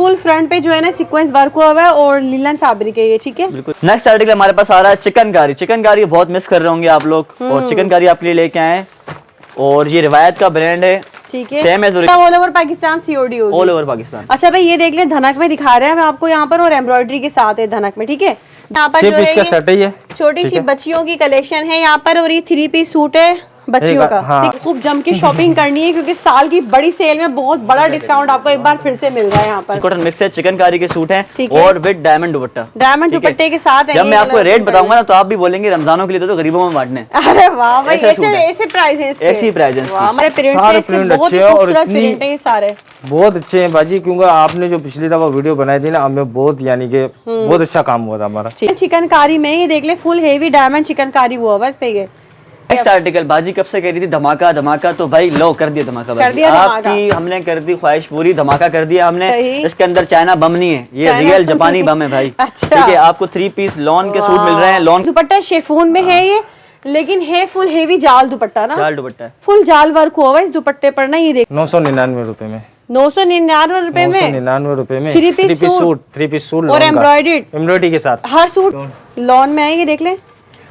Full front पे जो है ना सीक्वेंस वर्क हुआ हुआ है और लिनन फैब्रिक है ये, ठीक है। बिल्कुल। नेक्स्ट आर्टिकल हमारे पास आ रहा है चिकनकारी। चिकनकारी बहुत मिस कर रहे होंगे आप लोग, और चिकनकारी आपके लिए लेके आए, और ये रिवायत का ब्रांड है, ठीक है। सेम है, ऑल ओवर पाकिस्तान सीओडी होगी, ऑल ओवर पाकिस्तान। अच्छा भाई ये देख ले, धनक में दिखा रहे हैं मैं आपको यहाँ पर, और एम्ब्रॉयडरी के साथ है धनक में, ठीक है। यहाँ पर जो है ये छोटी सी बच्चियों की कलेक्शन है यहाँ पर, और ये 3 पीस सूट है बच्चियों का। हाँ। खूब जम के शॉपिंग करनी है क्योंकि साल की बड़ी सेल में बहुत बड़ा डिस्काउंट आपको एक बार फिर से मिल रहा है यहाँ पर। कॉटन मिक्स है, चिकनकारी के सूट हैं और विद डायमंड दुपट्टा, डायमंड दुपट्टे के साथ है। जब मैं आपको रेट बताऊंगा ना तो आप भी बोलेंगे रमजानों के लिए तो गरीबों में बांटने। अरे वाह भाई, ऐसे प्राइस है इसके, ऐसी प्राइस है। हमारे प्रिंट बहुत खूबसूरत प्रिंट है सारे, बहुत अच्छे हैं बाजी, क्योंकि आपने जो पिछली दफा वीडियो बनाई थी ना, हमें बहुत यानी कि बहुत अच्छा काम हुआ था हमारा। चिकनकारी में ये देख ले, फुल हेवी डायमंड चिकनकारी हुआ हुआ इस पे। ये नेक्स्ट आर्टिकल बाजी कब से कह रही थी धमाका धमाका, तो भाई लो कर दिया धमाका, आपकी हमने कर दी ख्वाहिश पूरी, धमाका कर दिया हमने। इसके अंदर चाइना बम नहीं है, ये रियल जापानी बम है भाई। अच्छा। ठीक है, आपको 3 पीस लॉन के सूट मिल रहे हैं। लॉन दुपट्टा शेफून में है ये, लेकिन है फुल हेवी जाल दुपट्टा ना, जाल दुपट्टा है, फुल जाल वर्क हुआ है इस दुपट्टे पर ना। ये देख 999 रुपए में, 999 रुपए में, 999 रुपए में 3 पीस सूट और एम्ब्रॉयडरी के साथ, हर सूट लॉन में है। ये देख ले,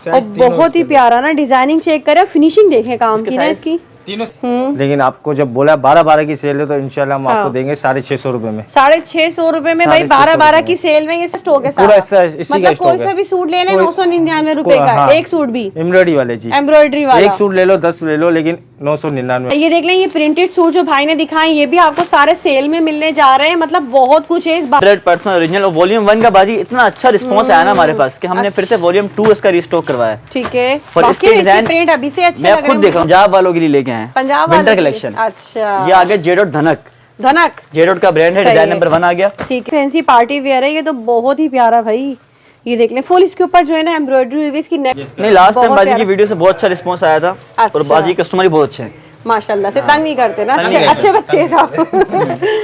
और बहुत ही प्यारा ना डिजाइनिंग चेक करे, फिनिशिंग देखें काम की ना इसकी तीनों। लेकिन आपको जब बोला 12-12 की सेल है तो इंशाल्लाह हम आपको देंगे 650 रुपए में। 650 रुपए में भाई, 12-12 की सेल में ये स्टॉक है सारा। मतलब कोई सा भी सूट ले ले 999 रुपए का, एक सूट भी एम्ब्रॉयडरी वाले जी, एम्ब्रॉयडरी वाला एक सूट ले लो 10 ले लो, लेकिन 999। ये देख लें, ये प्रिंटेड सूट जो भाई ने दिखाए ये भी आपको सारे सेल में मिलने जा रहे हैं। मतलब बहुत कुछ है इस बार। 100% ओरिजिनल, और वॉल्यूम 1 का बाजी इतना अच्छा रिस्पांस आया ना हमारे पास कि हमने फिर से वॉल्यूम 2 इसका रिस्टॉक करवाया। ठीक है, इसके डिजाइन प्रिंट अभी से अच्छे मैं खुद देख रहा हूं, पंजाब वालों के लिए लेके आए, पंजाब विंटर कलेक्शन। अच्छा, ये आगे जेडोट धनक, जेडोट का ब्रांड है, डिजाइन नंबर 1 आ गया। ठीक है, फैंसी पार्टी वेयर है ये तो, बहुत ही प्यारा भाई। ये देख लें, फुल इसके ऊपर जो है ना एम्ब्रॉयडरी हुई इसकी नेक। नहीं, लास्ट टाइम बाजी की वीडियो से बहुत अच्छा रिस्पांस आया था, और बाजी कस्टमर ही बहुत अच्छे हैं माशाल्लाह से, तंग नहीं करते ना, अच्छे बच्चे सब।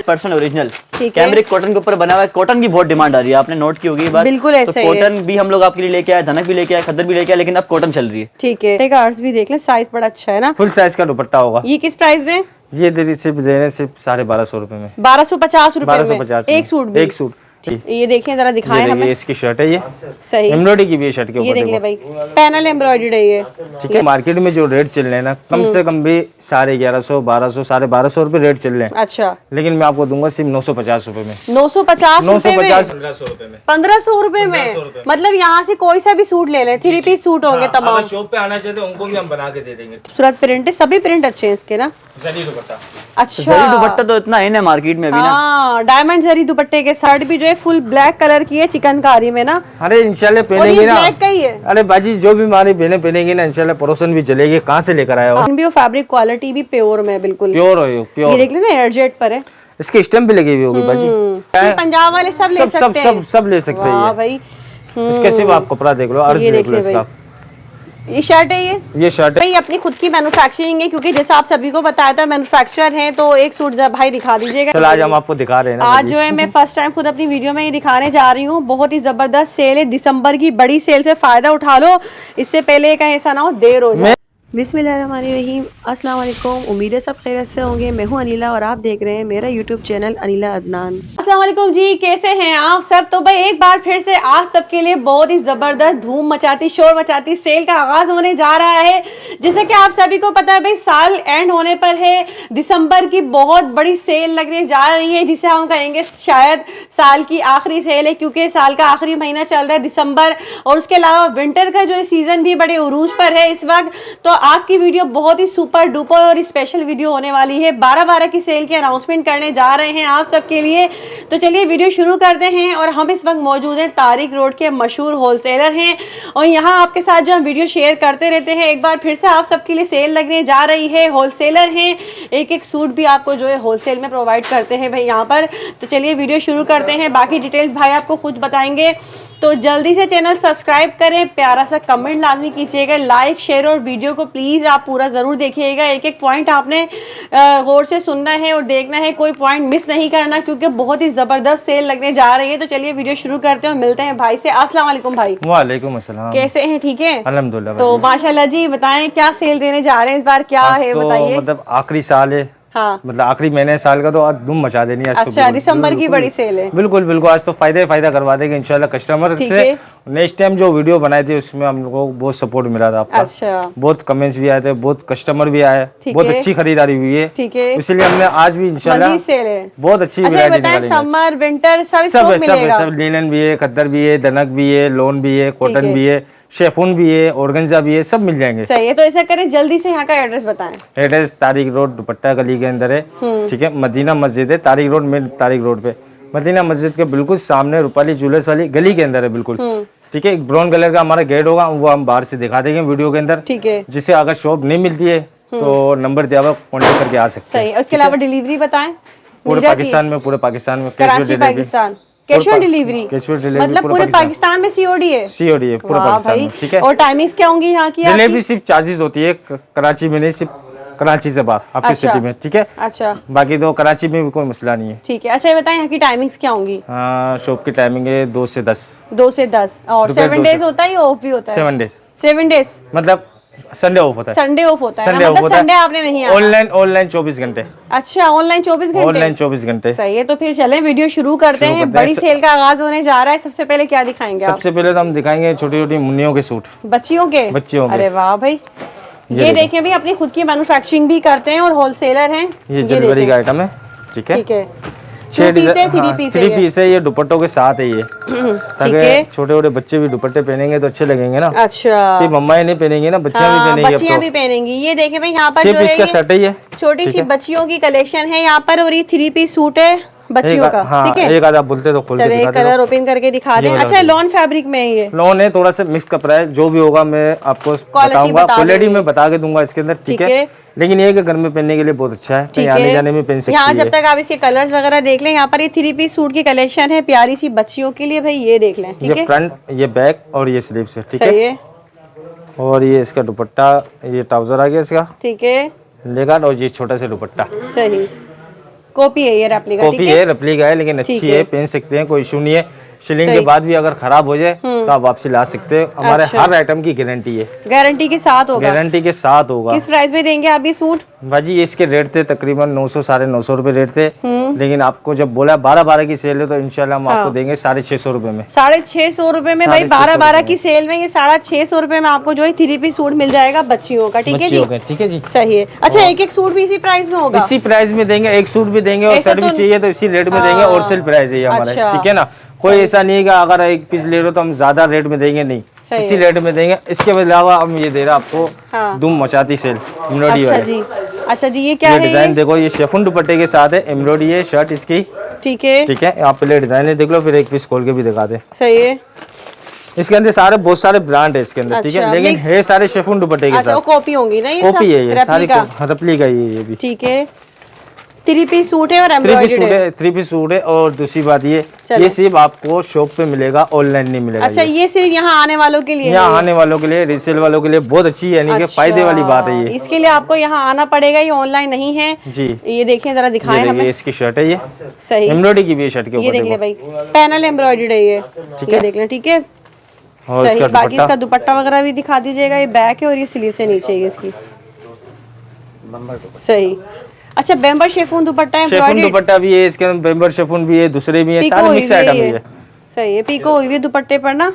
% ओरिजिनल कैमरिक कॉटन के ऊपर बना हुआ है। कॉटन की बहुत डिमांड आ रही है, आपने नोट की होगी बात। बिल्कुल ऐसे ही है। कॉटन भी हम लोग आपके लिए लेके आए, धनक भी लेके आए, खद्दर भी लेके आए, लेकिन अब कॉटन चल रही है। ठीक है, आर्ट्स भी देख लें, साइज बड़ा अच्छा है ना, फुल साइज का दुपट्टा होगा। ये किस प्राइस में? ये सिर्फ 1250 रुपए में, 1250 रुपए में एक सूट भी। एक सूट। ये देखिए जरा दिखाएं हमें। इसकी शर्ट है, ये सही एम्ब्रॉयडरी की भी है शर्ट के ऊपर। ये देख ले भाई, पैनल एम्ब्रॉयडरी है ये। ठीक है, मार्केट में जो रेट चल रहे हैं ना, कम से कम भी 1150, 1200, 1250 रुपए रेट चल रहे हैं। अच्छा, लेकिन मैं आपको दूंगा सिर्फ 950 रुपए में। 950 1500 रुपए में, 1500 रुपए में। मतलब यहाँ से कोई सा भी सूट ले लें, 3 पीस सूट होंगे तमाम। शॉप पे आना चाहते उनको भी हम बना के दे देंगे। सूरत प्रिंट है, सभी प्रिंट अच्छे हैं इसके ना। जरी दुपट्टा, अच्छा जरी दुपट्टा तो इतना है ना मार्केट में अभी ना। हाँ, डायमंड जरी दुपट्टे के साथ भी जो है फुल ब्लैक कलर की है चिकनकारी में ना। अरे इंशाल्लाह पहनेंगे ना, ब्लैक का ही है। अरे बाजी जो भी हमारी बहनें पहनेंगी ना, इंशाल्लाह परोसन भी चलेगी। कहाँ से लेकर आया हो? फैब्रिक क्वालिटी भी प्योर में, बिल्कुल प्योर हो, प्योर। ये देख लेना, एयरजेट पर है, इसके स्टैम्प भी लगी हुई होगी बाजी। पंजाब वाले सब ले सकते हैं, सब ले सकते हैं भाई। इसके सिर्फ आप कपड़ा देख लो, अर्ज देख लो इसका। ये शर्ट है, ये शर्ट भाई अपनी खुद की मैन्युफैक्चरिंग है, क्योंकि जैसा आप सभी को बताया था मैन्युफैक्चरर है। तो एक सूट भाई दिखा दीजिएगा। चलो आज हम आपको दिखा रहे हैं ना, आज जो है मैं फर्स्ट टाइम खुद अपनी वीडियो में ये दिखाने जा रही हूँ। बहुत ही जबरदस्त सेल है, दिसंबर की बड़ी सेल से फायदा उठा लो, इससे पहले कहीं ऐसा ना हो देर हो जाए। बिस्मिल्लाहिर्रहमानिर्रहीम, अस्सलाम वालेकुम। उम्मीद है सब खैरियत से होंगे। मैं हूं अनिला और आप देख रहे हैं मेरा यूट्यूब चैनल अनिला अदनान। अस्सलाम वालेकुम जी, कैसे हैं आप सब? तो भाई एक बार फिर से आप सबके लिए बहुत ही ज़बरदस्त धूम मचाती शोर मचाती सेल का आगाज़ होने जा रहा है। जैसे कि आप सभी को पता है भाई, साल एंड होने पर है, दिसंबर की बहुत बड़ी सेल लगने जा रही है, जिसे हम कहेंगे शायद साल की आखिरी सेल है, क्योंकि साल का आखिरी महीना चल रहा है दिसंबर। और उसके अलावा विंटर का जो सीज़न भी बड़े उरूज पर है इस वक्त। तो आज की वीडियो बहुत ही सुपर डुपर और स्पेशल वीडियो होने वाली है। 12-12 की सेल की अनाउंसमेंट करने जा रहे हैं आप सबके लिए। तो चलिए वीडियो शुरू करते हैं। और हम इस वक्त मौजूद हैं तारिक रोड के मशहूर होलसेलर हैं, और यहाँ आपके साथ जो हम वीडियो शेयर करते रहते हैं, एक बार फिर से आप सबके लिए सेल लगने जा रही है। होलसेलर हैं, एक सूट भी आपको जो है होलसेल में प्रोवाइड करते हैं भाई यहाँ पर। तो चलिए वीडियो शुरू करते हैं, बाकी डिटेल्स भाई आपको खुद बताएंगे। तो जल्दी से चैनल सब्सक्राइब करें, प्यारा सा कमेंट लाजमी कीजिएगा, लाइक शेयर, और वीडियो को प्लीज़ आप पूरा ज़रूर देखिएगा। एक एक पॉइंट आपने गौर से सुनना है और देखना है, कोई पॉइंट मिस नहीं करना, क्योंकि बहुत ही ज़बरदस्त सेल लगने जा रही है। तो चलिए वीडियो शुरू करते हैं और मिलते हैं भाई से। अस्सलाम वालेकुम भाई। वालेकुम अस्सलाम। कैसे हैं? ठीक है अल्हम्दुलिल्लाह। तो माशाल्लाह जी, बताएं क्या सेल देने जा रहे हैं इस बार, क्या है बताइए। मतलब आखिरी साल है, हाँ। मतलब आखिरी महीने साल का तो आज धूम मचा देनी है आज। अच्छा, तो दिसंबर की बड़ी सेल है। बिल्कुल बिल्कुल, आज तो फायदा करवा देंगे इंशाल्लाह कस्टमर से। नेक्स्ट टाइम जो वीडियो बनाए थे उसमें हम लोगों को बहुत सपोर्ट मिला था आपका। अच्छा। बहुत कमेंट्स भी आए थे, बहुत कस्टमर भी आए, बहुत अच्छी खरीदारी हुई है। ठीक है, इसलिए हमने आज भी इंशाल्लाह सेल है, बहुत अच्छी अच्छा बताएं, समर विंटर सब लिनन भी है, खद्दर भी है, दनक भी है, लोन भी है, कॉटन भी है, शेफून भी है, ऑर्गेन्जा भी है, सब मिल जाएंगे। सही है, तो ऐसा करें जल्दी से यहाँ का एड्रेस बताएं। एड्रेस तारिक रोड दुपट्टा गली के अंदर है, ठीक है। मदीना मस्जिद है तारिक रोड में, तारिक रोड पे मदीना मस्जिद के बिल्कुल सामने रूपाली ज्वेलर्स वाली गली के अंदर है बिल्कुल, ठीक है। एक ब्राउन कलर का हमारा गेट होगा, वो हम बाहर से दिखा देंगे वीडियो के अंदर, ठीक है। जिससे अगर शॉप नहीं मिलती है तो नंबर दिया हुआ कॉन्टेक्ट करके आ सकते हैं। सही, उसके अलावा डिलीवरी बताएं। पूरे पाकिस्तान में, पूरे पाकिस्तान में Karachi Pakistan cash on delivery, मतलब पूरे पाकिस्तान में सीओडी है। सीओडी है पूरे पाकिस्तान में, ठीक है। और टाइमिंग्स क्या होंगी यहाँ की? डिलीवरी सिर्फ चार्जेस होती है कराची में नहीं, सिर्फ कराची से बाहर आपकी सिटी में, ठीक है। अच्छा, बाकी तो कराची में भी कोई मसला नहीं है, ठीक है। अच्छा ये बताएं यहाँ की टाइमिंग्स क्या होंगी? शॉप की टाइमिंग है 2 से 10। 2 से 10 और 7 डेज होता है या ऑफ भी होता है? 7 डेज। 7 डेज मतलब संडे ऑफ होता है। संडे ऑफ होता है, संडे ऑफ होता है। संडे आपने नहीं आना। ऑनलाइन 24 घंटे। अच्छा, ऑनलाइन 24 घंटे। ऑनलाइन 24 घंटे। सही है, तो फिर चलें वीडियो शुरू करते हैं। बड़ी सेल का आगाज होने जा रहा है। सबसे पहले क्या दिखाएंगे आप? सबसे पहले तो हम दिखाएंगे छोटी छोटी मुन्नियों के सूट, बच्चियों के। अरे वाह भाई, ये देखें भाई, अपनी खुद की मैन्युफैक्चरिंग भी करते हैं और होलसेलर हैं। ये जलवरी का आइटम है, ठीक है। ठीक है, 6 पीस है, 3 पीस है। 3 पीस है, ये दुपट्टों के साथ है ये, ताकि छोटे छोटे बच्चे भी दुपट्टे पहनेंगे तो अच्छे लगेंगे ना। अच्छा, सिर्फ मम्मा ही नहीं पहनेंगी ना, बच्चियां भी पहनेंगी। बच्चियां भी पहनेंगी। ये देखें भाई, यहाँ पर जो है सेट है, ये छोटी सी बच्चियों की कलेक्शन है यहाँ पर, और ये 3 पीस सूट है बच्चियों का, ठीक है। एक आधा बोलते तो खोल के दिखा दे। कलर ओपन करके दिखा दें। अच्छा, लॉन फैब्रिक में है ये? लॉन है, थोड़ा सा मिक्स कपड़ा है, जो भी होगा मैं आपको बताऊंगा, क्वालिटी में बता के दूंगा इसके अंदर, ठीक है। लेकिन ये घर में पहनने के लिए बहुत अच्छा है, ठीक है, आने जाने में पहन सकते हैं। यहाँ जब तक आप इसके कलर्स वगैरह देख लें, यहाँ पर ये 3 पीस सूट की कलेक्शन है प्यारी सी बच्चियों के लिए। भाई ये देख लें, ठीक है। ये फ्रंट, ये बैक और ये स्लीव से, ठीक है। और ये इसका दुपट्टा, ये ट्राउजर आ गया इसका, ठीक है, लेगा। और ये छोटा सा दुपट्टा, सही कॉपी है, ये रेप्लिका, कॉपी है, रेप्लिका है, लेकिन अच्छी है, पहन सकते हैं, कोई इशू नहीं है। शिलिंग के बाद भी अगर खराब हो जाए तो आप वापसी ला सकते हैं। हमारे हर आइटम की गारंटी है, गारंटी के साथ होगा, गारंटी के साथ होगा। किस प्राइस में देंगे आप ये सूट? बाजी ये इसके रेट थे तकरीबन 900 950 रुपए रेट थे, लेकिन आपको जब बोला 12 की सेल है तो इंशाल्लाह हम आपको देंगे 650 रुपए में। 650 रुपए में भाई, 12 की सेल में ये 650 रुपए में आपको जो है 3 पीस सूट मिल जाएगा बच्चियों का, ठीक है जी, ठीक है जी, सही है। अच्छा, एक सूट भी इसी प्राइस में होगा? इसी प्राइस में देंगे, एक सूट भी देंगे और शर्ट भी चाहिए तो इसी रेट में देंगे, होलसेल प्राइस है हमारा, ठीक है ना। कोई ऐसा नहीं है कि अगर एक पीस ले रहे हो तो हम ज्यादा रेट में देंगे, नहीं, इसी रेट में देंगे। इसके अलावा हम ये दे रहे आपको धूम मचाती सेल एम्ब्रॉयडरी वाले। जी, अच्छा जी, ये क्या है? डिजाइन देखो, ये शेफून दुपट्टे के साथ है, एम्ब्रॉयडरी है, शर्ट इसकी, ठीक है, ठीक है। आप पहले डिजाइन देख लो, फिर एक पीस खोल के भी दिखा दे, सही है। इसके अंदर बहुत सारे ब्रांड है इसके अंदर, ठीक है, लेकिन है सारे शेफून दुपट्टे के साथ। कॉपी होंगी ना, ये कॉपी है, ये सारी रेप्लिका ये भी, ठीक है। 3 पीस सूट है और एम्ब्रॉयडर्ड है, 3 पीस सूट है। और दूसरी बात ये सिर्फ आपको शॉप पे मिलेगा, ऑनलाइन नहीं मिलेगा। अच्छा, ये सिर्फ यहाँ आने वालों के लिए, यहाँ आने वालों के लिए, रीसेल वालों के लिए बहुत अच्छी है, यानी कि फायदे वाली बात है ये। इसके लिए आपको यहाँ आना पड़ेगा, ये ऑनलाइन नहीं है जी। ये देखिए जरा दिखाएं हमें, इसकी शर्ट है, ये सही एम्ब्रॉयडरी की भी शर्ट के ऊपर, ये देख ले भाई, पैनल एम्ब्रॉयडर्ड है ये, ठीक है, देख ले, ठीक है, सही। बाकी इसका दुपट्टा वगैरह भी दिखा दीजिएगा। ये बैक है और ये स्लीव से नीचे है इसकी, सही। अच्छा, बेम्बर शेफून दुपट्टा है, शेफून दुपट्टा भी है इसके अंदर, बेम्बर शेफून भी है, दूसरे भी है, सारे मिक्स आइटम है, सही है। पीको हुई है दुपट्टे पर ना,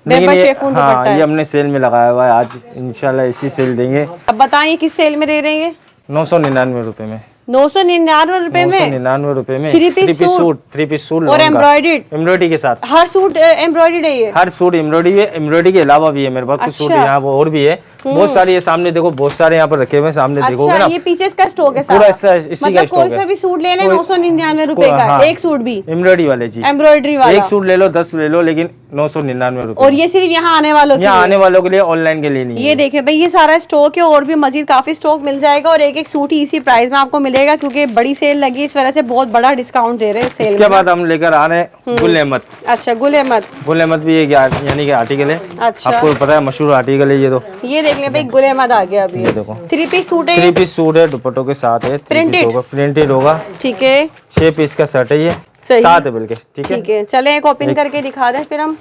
बेम्बर शेफून दुपट्टा है। ये हमने सेल में लगाया हुआ है, आज इंशाल्लाह इसी सेल देंगे। अब बताइए किस सेल में दे रहे हैं? 999 रुपए में, 999 रुपए में, 999 रुपए में 3 पीस सूट, 3 पीस सूट और एम्ब्रॉयडरी के साथ। हर सूट एम्ब्रॉयडरी है, ये हर सूट एम्ब्रॉयडरी है, एम्ब्रॉयडरी के अलावा भी है मेरे पास कुछ सूट यहाँ वो और भी है, बहुत सारी है। सामने देखो, बहुत सारे यहाँ पर रखे हुए, सामने देखोगे ना, ये पीछे का स्टॉक है पूरा, मतलब कोई सा भी सूट ले लें 999 रुपए का, एक सूट भी एम्ब्रॉयडरी वाले जी, एम्ब्रॉयडरी वाला एक सूट ले लो, 10 ले लो, लेकिन 999 रुपए। और ये सिर्फ यहाँ आने वालों के लिए, आने वालों के लिए, ऑनलाइन के लिए नहीं। ये देखे भाई, ये सारा स्टॉक है और भी मजीद काफी स्टॉक मिल जाएगा, और एक सूट ही इसी प्राइस में आपको मिलेगा, क्योंकि बड़ी सेल लगी, इस वजह से बहुत बड़ा डिस्काउंट दे रहे हैं सेल। इसके बाद हम लेकर आ रहे हैं गुल अहमद। अच्छा, गुल अहमद भी एक यानी कि आर्टिकल है, आपको पता है मशहूर आर्टिकल है ये। तो ये देख ले भाई, गुल अहमद आ गया अभी, ये देखो 3 पीस सूट है, 3 पीस सूट है, दुपट्टों के साथ है, प्रिंटेड होगा, ठीक है। 6 पीस का सेट है, ये साथ है बल्कि, ठीक है। चले एक ओपन करके दिखा दें फिर हम।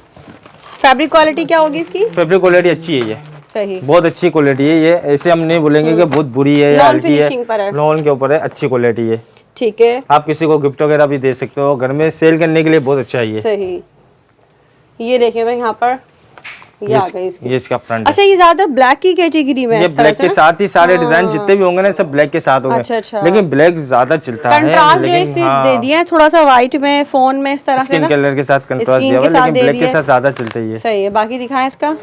फैब्रिक क्वालिटी क्या होगी इसकी? फैब्रिक क्वालिटी अच्छी है, ये सही, बहुत अच्छी क्वालिटी है ये, ऐसे हम नहीं बोलेंगे कि बहुत बुरी है या हल्की है, लॉन के ऊपर है, अच्छी क्वालिटी है। ठीक है, आप किसी को गिफ्ट वगैरह भी दे सकते हो, घर में सेल करने के लिए बहुत अच्छा है ये। सही, ये देखिए भाई यहाँ पर ये आ गई इसकी। ये इसका फ्रंट। अच्छा, ये ज्यादा ब्लैक की कैटेगरी में है? ये ब्लैक के साथ ही सारे डिजाइन जितने भी होंगे ना सब ब्लैक के साथ होंगे। अच्छा। लेकिन ब्लैक ज्यादा चलता है, कंट्रास्ट जो इसे दे दिया है थोड़ा सा व्हाइट में, फोन में इस तरह से ना कलर के साथ कंट्रास्ट दिया हुआ है, लेकिन ब्लैक के साथ ज्यादा चलता है ये। सही है। बाकी दिखाएं इसका,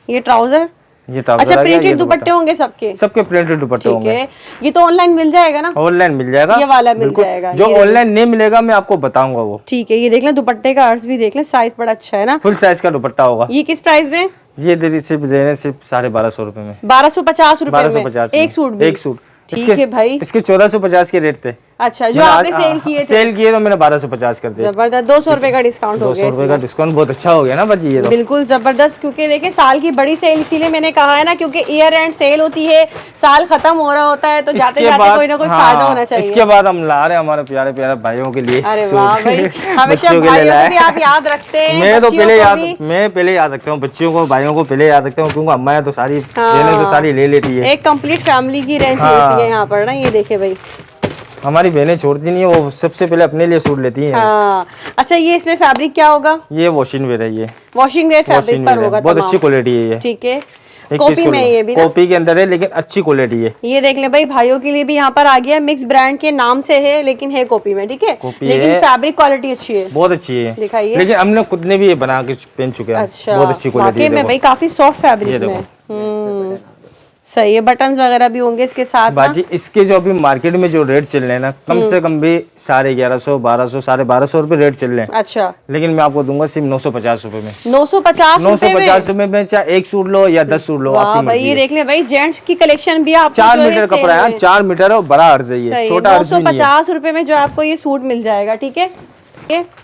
ये ट्राउजर। ये ट्राउजर। अच्छा, प्रिंटेड दुपट्टे होंगे सबके? सबके प्रिंटेड दुपट्टे होंगे। ये तो ऑनलाइन मिल जाएगा ना? ऑनलाइन मिल जाएगा, ये वाला मिल जाएगा। जो ऑनलाइन नहीं मिलेगा मैं आपको बताऊंगा वो। ठीक है, ये देख लें दुपट्टे का अर्ज भी देख लें, साइज बड़ा अच्छा है ना, फुल साइज का दुपट्टा होगा। ये किस प्राइस में? ये सिर्फ दे रहे सिर्फ 1250 रुपए में। 1250 रुपए में 1250 एक सूट भी? एक सूट। ठीक है भाई। इसके 1450 के रेट थे। अच्छा, जो आपने सेल किए थे? सेल किए तो मैंने 1250 कर दिया। जबरदस्त, 200 रुपए का डिस्काउंट हो गया। 200 रुपए का डिस्काउंट बहुत अच्छा हो गया ना बाजी ये तो। बिल्कुल जबरदस्त, क्योंकि देखिए साल की बड़ी सेल इसीलिए मैंने कहा है ना, क्योंकि ईयर एंड सेल होती है, साल खत्म हो रहा होता है, तो जाते जाते कोई ना कोई फायदा होना चाहिए। इसके बाद हम ला रहे हैं हमारे प्यारे प्यारे भाइयों के लिए। अरे वाह भाई, हमेशा भाइयों को भी आप याद रखते हैं। मैं पहले याद रखता हूँ बच्चियों को, भाइयों को पहले याद रखता हूँ, क्योंकि अम्मा तो सारी तो सारी ले लेती है। एक कंप्लीट फैमिली की रेंज मिलती है यहाँ पर ना। ये देखे भाई, हमारी बहनें छोड़ती नहीं है, वो सबसे पहले अपने लिए सूट लेती हैं। हाँ। अच्छा, ये इसमें फैब्रिक क्या होगा? ये वॉशिंग वेयर है, ये वॉशिंग वेयर फैब्रिक पर होगा, बहुत अच्छी क्वालिटी है ये। ठीक है, कॉपी में ये भी ना? कॉपी के अंदर है लेकिन अच्छी क्वालिटी है। ये देख ले भाई, भाइयों के लिए भी यहाँ पर आ गया, मिक्स ब्रांड के नाम से है लेकिन है कॉपी में। ठीक है, लेकिन फैब्रिक क्वालिटी अच्छी है, बहुत अच्छी है। दिखाइए। लेकिन हमने खुद ने भी ये बना के पहन चुके हैं। अच्छा, बहुत अच्छी क्वालिटी में भाई, काफी सॉफ्ट फैब्रिक में। सही है, बटन्स वगैरह भी होंगे इसके साथ बाजी। इसके जो अभी मार्केट में जो रेट चल रहे हैं ना, कम से कम भी 1150, 1200, 1250 रुपए रेट चल रहे हैं। अच्छा, लेकिन मैं आपको दूंगा सिर्फ 950 रुपए में। 950 रुपए में, चाहे एक सूट लो या 10 सूट लो, आपकी भाई। ये देख ले भाई, जेंट्स की कलेक्शन भी आपको 4 मीटर कपड़ा है, 4 मीटर और बड़ा अर्ज है, छोटा अर्ज नहीं है। 950 रुपए में जो आपको ये सूट मिल जाएगा। ठीक है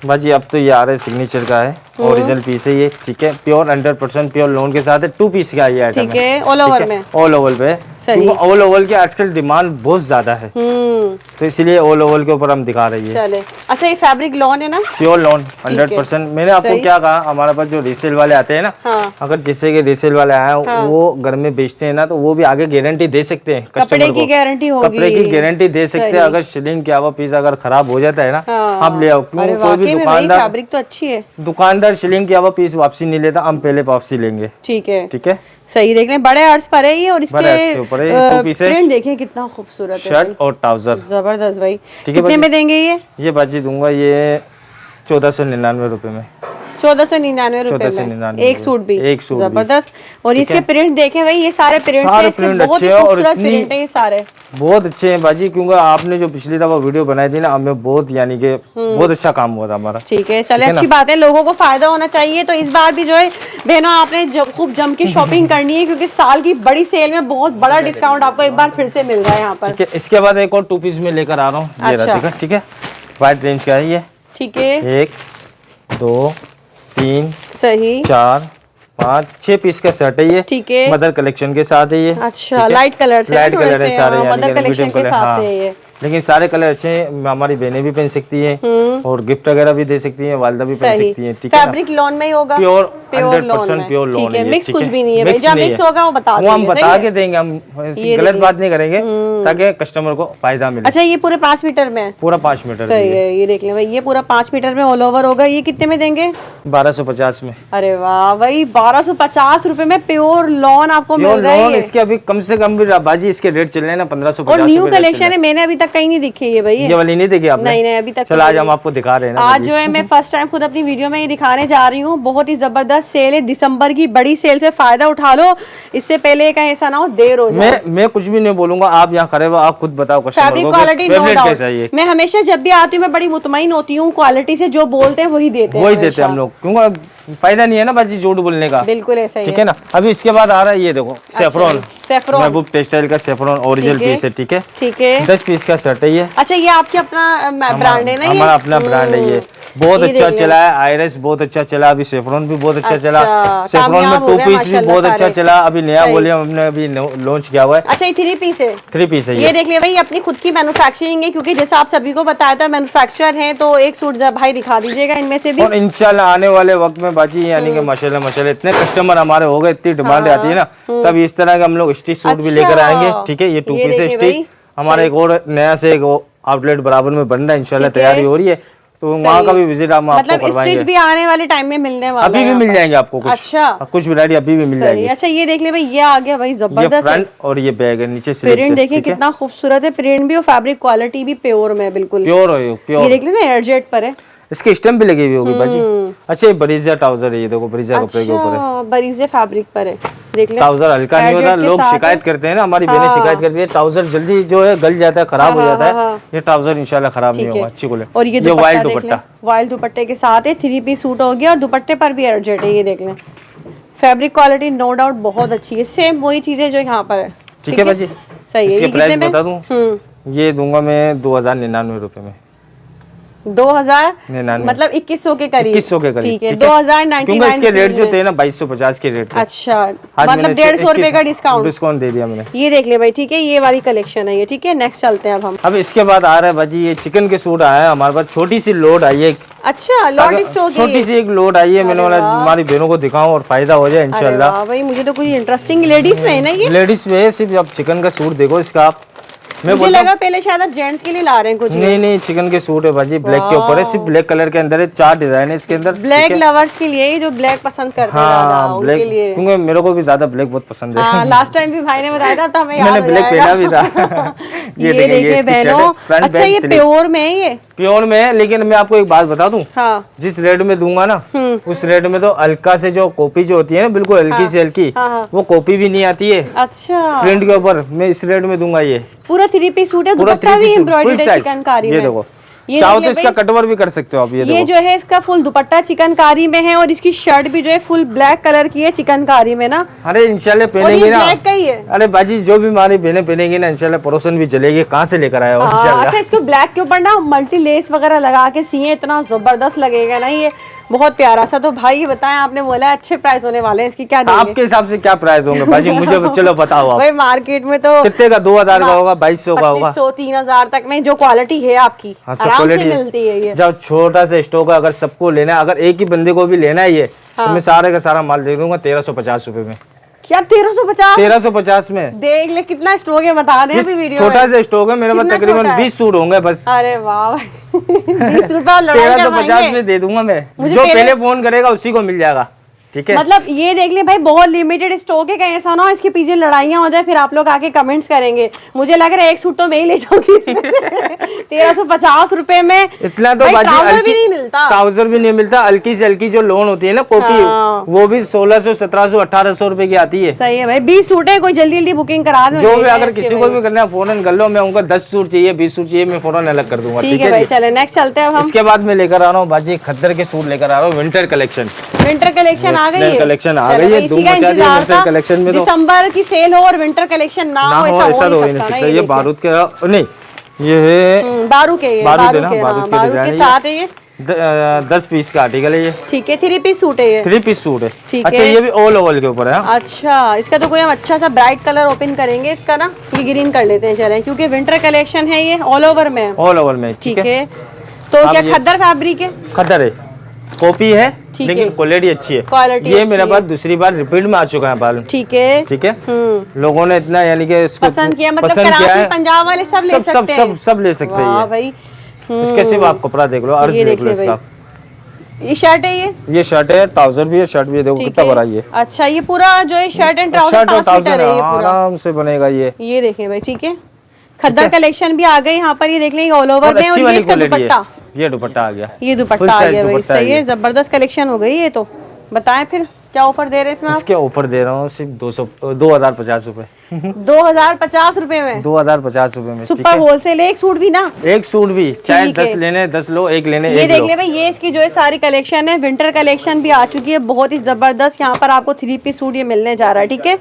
बाजी, अब तो ये आ रहा है सिग्नेचर का है, ओरिजिनल पीस है ये। ठीक है, प्योर 100% प्योर लोन के साथ है, 2 पीस का ये आइटम है। ठीक है, ऑल ओवर में, ऑल ओवर पे। सही, ऑल ओवर की आजकल डिमांड बहुत ज्यादा है, तो इसलिए ऑल ओवर के ऊपर हम दिखा रही है। चले। अच्छा, ये फैब्रिक लॉन है ना? Pure lawn 100%। मैंने आपको क्या कहा, हमारे पास जो रीसेल वाले आते हैं ना, हाँ। अगर जैसे कि रीसेल वाले आए वो घर में बेचते हैं ना, तो वो भी आगे गारंटी दे सकते हैं कपड़े की गारंटी होगी, कपड़े की गारंटी दे सकते हैं। अगर शिलिंग किया हुआ पीस अगर खराब हो जाता है ना, आप ले आओ। कोई भी फैब्रिक तो अच्छी है, दुकानदार शिलिंग किया हुआ पीस वापसी नहीं लेता, हम पहले वापसी लेंगे। ठीक है, ठीक है, सही। देख लें, बड़े अर्ज पर है ये, और इसके प्रिंट देखें कितना खूबसूरत है, शर्ट और ट्राउजर जबरदस्त भाई। ठीक है, कितने में देंगे ये? बाजी दूंगा ये 1499 रुपए में। 1499 रुपए में एक सूट भी, एक सूट जबरदस्त। और इसके प्रिंट देखें भाई, ये सारे प्रिंट बहुत ही खूबसूरत प्रिंट है, ये सारे बहुत अच्छे हैं बाजी, क्योंकि आपने जो पिछली दफा वीडियो बनाई थी ना, हमें बहुत यानी कि बहुत अच्छा काम हुआ था हमारा। ठीक है, चले, अच्छी बात है, लोगों को फायदा होना चाहिए। तो इस बार भी जो है बहनों, आपने खूब जम के शॉपिंग करनी है, क्योंकि साल की बड़ी सेल में बहुत बड़ा डिस्काउंट आपको एक बार फिर से मिल रहा है यहाँ पर। इसके बाद एक और 2 पीस में लेकर आ रहा हूँ। ठीक है, वाइड रेंज का है ये। ठीक है, 1 2 3 सही, 4 5 6 पीस का सेट है ये। ठीक है, मदर कलेक्शन के साथ है ये। अच्छा, लाइट कलर से, लाइट कलर है सारे, मदर कलेक्शन के साथ से ये। लेकिन सारे कलर अच्छे हैं, हमारी बहनें भी पहन सकती हैं और गिफ्ट वगैरह भी दे सकती हैं, वालिदा भी पहन सकती हैं। ठीक है, फैब्रिक लॉन में ही होगा, प्योर 100% प्योर लॉन। ठीक है, मिक्स कुछ भी नहीं है, जहाँ मिक्स होगा वो बता देंगे, हम बता के देंगे, हम गलत बात नहीं करेंगे ताकि कस्टमर को फायदा मिले। अच्छा, ये पूरे 5 मीटर में? पूरा 5 मीटर, सही है। ये देख लें भाई, ये पूरा 5 मीटर में ऑल ओवर होगा। ये कितने में देंगे? 1250 में। अरे वाह भाई, 1250 रुपए में प्योर लॉन आपको मिल रहा है। इसके अभी कम से कम भी बाजी इसके रेट चल रहे हैं ना 1550। और न्यू कलेक्शन है, मैंने अभी तक कहीं नहीं दिखी है भाई, ये वाली नहीं देखी आपने? नहीं, अभी तक। चलो आज हम आपको दिखा रहे हैं ना। आज जो है मैं फर्स्ट टाइम खुद अपनी वीडियो में ये दिखाने जा रही हूँ। बहुत ही जबरदस्त सेल है, दिसंबर की बड़ी सेल से फायदा उठा लो, इससे पहले कहीं ऐसा ना हो देर हो जाए। मैं कुछ भी नहीं बोलूंगा, आप यहाँ खड़े हो, आप खुद बताओ फैब्रिक क्वालिटी नो डाउट। मैं हमेशा जब भी आती हूँ मैं बड़ी मुतमईन होती हूँ क्वालिटी से, जो बोलते हैं वही देते हैं हम लोग, क्योंकि फायदा नहीं है ना बाजी झूठ बोलने का। बिल्कुल ऐसा ही ठीक है ना। अभी इसके बाद आ रहा है ये देखो, सेफ्रॉन सेफ्रॉन, महबूब टेक्सटाइल का सेफ्रॉन ओरिजिनल पीस है। ठीक है, ठीक है। 10 पीस का सेट है ये। अच्छा, ये आपकी अपना ब्रांड है ना? हमारा अपना ब्रांड है ये, बहुत अच्छा चला है। आयरस बहुत अच्छा चला, अभी सेफ्रॉन भी बहुत अच्छा चला। सेफ्रॉन में 2 पीस भी बहुत अच्छा चला। अभी नया वॉल्यूम हमने अभी लॉन्च किया हुआ है। अच्छा, ये 3 पीस है? 3 पीस है ये देख ले भाई, अपनी खुद की मैन्युफैक्चरिंग है, क्योंकि जैसा आप सभी को बताया था मैन्युफैक्चरर है। तो एक सूट भाई दिखा दीजिएगा इनमें से भी। और इंशाल्लाह आने वाले वक्त में बाजी यानी कि माशाल्लाह माशाल्लाह इतने कस्टमर हमारे हो गए, इतनी डिमांड आती है ना, तब इस तरह के हम लोग स्टिच सूट भी लेकर आएंगे। ठीक है, ये 2 पीस है स्टिच। हमारा एक और नया से एक आउटलेट बराबर में बन रहा है, इंशाल्लाह तैयारी हो रही है, तो वहाँ का भी विजिट हम आपको मतलब करवाएंगे। स्टिच भी आने वाले टाइम में मिलने वाला अभी भी मिल जाएंगे आपको कुछ। अच्छा, कुछ वैरायटी अभी भी मिल जाएगी। अच्छा, ये देख ले भाई, ये आ गया भाई, जबरदस्त फ्रंट और ये बैग है, नीचे स्लीव प्रिंट देखिए कितना खूबसूरत है। प्रिंट भी और फैब्रिक क्वालिटी भी प्योर में, बिल्कुल प्योर है, प्योर। ये देख ले ना, एयरजेट पर है, इसके स्टैम्प भी लगी हुई होगी बाजी। अच्छा, ये बरीजा ट्राउजर है, ये देखो बरीजा कपड़े के ऊपर है, बरीजे फैब्रिक पर है। देख ले, ट्राउजर हल्का नहीं होता। लोग शिकायत करते हैं ना, हमारी बहनें शिकायत करती है ट्राउजर जल्दी जो है गल जाता है, खराब हो जाता है। ये ट्राउजर इंशाल्लाह खराब नहीं होगा, अच्छी क्वालिटी। और ये वाइल्ड दुपट्टा, वाइल्ड दुपट्टे के साथ है, 3 पीस सूट हो गया और दुपट्टे पर भी एयरजेट है। ये देख लें, फैब्रिक क्वालिटी नो डाउट बहुत अच्छी है, सेम वही चीजें जो यहाँ पर है। ठीक है बाजी, सही है। ये प्राइस बता दूं, ये दूंगा मैं 2099 रुपए में। 2099 मतलब 2100 के करीब। 2100 के करीब, ठीक है। 2099 क्योंकि इसके रेट जो थे ना 2250 के रेट थे। अच्छा, मतलब 150 रुपए का डिस्काउंट दे दिया मैंने। ये देख ले भाई, ठीक है, ये वाली कलेक्शन है ये। ठीक है, नेक्स्ट चलते हैं अब हम। अब इसके बाद आ रहा है बाजी, ये चिकन के सूट आया है हमारे पास। छोटी सी लोड आई है। अच्छा, लॉट स्टॉक, छोटी सी एक लोड आई है, मैंने बोला हमारी बहनों को दिखाऊं और फायदा हो जाए इंशाल्लाह। भाई मुझे तो कुछ इंटरेस्टिंग लेडीज में है ना ये। लेडीज में सिर्फ आप चिकन का सूट देखो इसका, आप मुझे लगा पहले शायद आप जेंट्स के लिए ला रहे हैं कुछ। नहीं, चिकन के सूट है बाजी, ब्लैक के ऊपर है, सिर्फ ब्लैक कलर के अंदर है। 4 डिजाइन है इसके अंदर। ब्लैक लवर्स के लिए, जो ब्लैक पसंद करते हैं ज्यादा, उनके लिए, क्योंकि मेरे को भी ज्यादा ब्लैक बहुत पसंद है। हाँ, लास्ट टाइम भी भाई ने बताया था, तो हमें याद मैंने ब्लैक पहना भी था। ये देखिए बहनों, अच्छा ये प्योर में है, ये प्योर में है। लेकिन मैं आपको एक बात बता दूं, हाँ, जिस रेट में दूंगा ना, उस रेट में तो हल्का से जो कॉपी जो होती है ना, बिल्कुल हल्की से हल्की, वो कॉपी भी नहीं आती है। अच्छा, प्रिंट के ऊपर मैं इस रेट में दूंगा। ये पूरा 3 पीस सूट है, दुपट्टा भी एम्ब्रॉयडर्ड है चिकनकारी में। ये देखो, चाहो तो इसका कटवर भी कर सकते हो आप। ये जो है इसका फुल दुपट्टा चिकनकारी में है, और इसकी शर्ट भी जो है फुल ब्लैक कलर की है चिकनकारी में ना। अरे इंशाल्लाह पहनेंगे ना, ब्लैक का ही है। अरे बाजी जो भी हमारी बहनें पहनेंगी ना, इंशाल्लाह पड़ोसन भी चलेगी। कहाँ से लेकर आया हो इंशाल्लाह। अच्छा, इसको ब्लैक के ऊपर ना मल्टी लेस वगैरह लगा के सिए, इतना जबरदस्त लगेगा ना, ये बहुत प्यारा सा। तो भाई ये बताएं, आपने बोला अच्छे प्राइस होने वाले हैं, इसकी क्या देंगे? आपके हिसाब से क्या प्राइस होंगे बाजी, मुझे चलो बताओ आप। भाई मार्केट में तो कितने का, 2000 का होगा, 2200 का होगा, 2500 3000 तक में जो क्वालिटी है आपकी आराम से मिलती है ये। जब छोटा सा स्टॉक है, अगर सबको लेना है, अगर एक ही बंदे को भी लेना है ये, तो मैं सारे का सारा माल दे दूंगा 1350 रुपए में। क्या 1350? 1350 में देख ले कितना स्टॉक है, बता दें अभी वीडियो में। छोटा सा स्टॉक है मेरे पास, तकरीबन 20 सूट होंगे बस। अरे वाह, 20 रुपए 1350 में दे दूंगा मैं, जो पहले फोन करेगा उसी को मिल जाएगा। ठीक है, मतलब ये देख ले भाई, बहुत लिमिटेड स्टॉक है, कहीं ऐसा ना हो इसके पीछे लड़ाइयाँ हो जाए, फिर आप लोग आके कमेंट्स करेंगे। मुझे लग रहा है एक सूट तो मैं ही ले जाऊंगी इसमें से। 1350 रुपए में इतना तो ट्राउजर भी नहीं मिलता। ट्राउजर भी नहीं मिलता। हल्की से हल्की जो लोन होती है ना कॉपी, वो भी 1600 1700 1800 रुपए की आती है। सही है भाई, 20 सूट है, कोई जल्दी जल्दी बुकिंग करा दो। जो भी अगर किसी को भी करना है फौरन कर लो, मैं उनका 10 सूट चाहिए 20 सूट चाहिए, मैं फौरन अलग कर दूंगा। ठीक है भाई, चले नेक्स्ट चलते हैं हम। इसके बाद मैं लेकर आ रहा हूँ बाजी खद्दर के सूट लेकर आ रहा हूँ, विंटर कलेक्शन। विंटर कलेक्शन आ गई है, कलेक्शन आ गई है, इसी का इंतजार था। कलेक्शन में दिसंबर की सेल हो और विंटर कलेक्शन ना हो, ऐसा हो नहीं सकता। ये बारूद के नहीं, ये है बारू के साथ है, ये 10 पीस का आर्टिकल है ये। ठीक है, 3 पीस सूट है ये। 3 पीस सूट है। ठीक अच्छा, है, ये भी ऑल ओवल के ऊपर है। अच्छा, इसका तो कोई हम अच्छा सा ब्राइट कलर ओपन करेंगे इसका ना, ये ग्रीन कर लेते हैं चलें, क्योंकि विंटर कलेक्शन है, ये ऑल ओवर में। ऑल ओवर में, ठीक है। तो क्या खद्दर फैब्रिक है? खद्दर है, कॉपी है, लेकिन क्वालिटी अच्छी है। क्वालिटी ये मेरे पास दूसरी बार रिपीट में आ चुका है बाल। ठीक है, ठीक है। लोगों ने इतना यानी कि इसको पसंद किया, मतलब कराची पंजाब वाले सब ले सकते हैं। सब ले सकते हैं भाई। इसके सिर्फ आप कपड़ा देख लो, अर्ज देख लो इसका। ये शर्ट है, ये शर्ट है, ट्राउजर भी है, शर्ट भी है, देखो कितना बड़ा ये। अच्छा, ये पूरा जो है शर्ट एंड ट्राउजर 5 मीटर है, ये पूरा आराम से बनेगा ये देखें भाई। ठीक है, खद्दर कलेक्शन भी आ गई यहाँ पर, ये देख लें ऑल ओवर में। और ये इसका दुपट्टा, ये दुपट्टा आ गया, ये दुपट्टा आ गया भाई। सही है, जबरदस्त कलेक्शन हो गई ये तो। बताएं फिर क्या ऑफर दे रहे हैं इसमें? इसके ऑफर दे रहा हूँ सिर्फ 2050 रुपए। 2050 रुपए में, 2050 रुपए में सुपर होलसेल। एक सूट भी ना, एक सूट भी, चाहे 10 लेने 10 लो, एक लेने ये एक देख लो। ले भाई, ये इसकी जो है सारी कलेक्शन है। विंटर कलेक्शन भी आ चुकी है, बहुत ही जबरदस्त। यहाँ पर आपको 3 पीस सूट ये मिलने जा रहा है। ठीक है,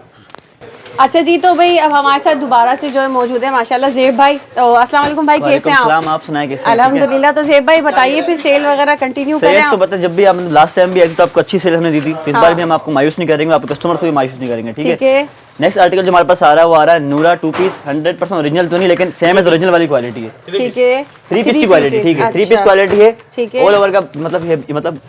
अच्छा जी, तो भाई अब हमारे साथ दोबारा से जो है मौजूद है माशाल्लाह ज़ेब भाई। तो अस्सलाम वालेकुम भाई, कैसे हैं आप सुनाए कैसे? अल्हम्दुलिल्लाह। तो ज़ेब भाई बताइए फिर सेल वगैरह कंटिन्यू करें तो बता, जब भी आप लास्ट टाइम भी आई थी तो आपको अच्छी सेल हमने दी थी, इस बार भी हम आपको मायूस नहीं करेंगे, आपके कस्टमर को भी मायूस नहीं करेंगे, ठीक है। नेक्स्ट आर्टिकल जो हमारे पास आ रहा है वो आ रहा है नूरा 2 पीस, 100% ओरिजिनल तो नहीं लेकिन सेम एज ओरिजिनल वाली क्वालिटी है, ठीक है। 3 पीस की क्वालिटी, ठीक है, 3 पीस क्वालिटी है, ठीक है। ऑल ओवर का मतलब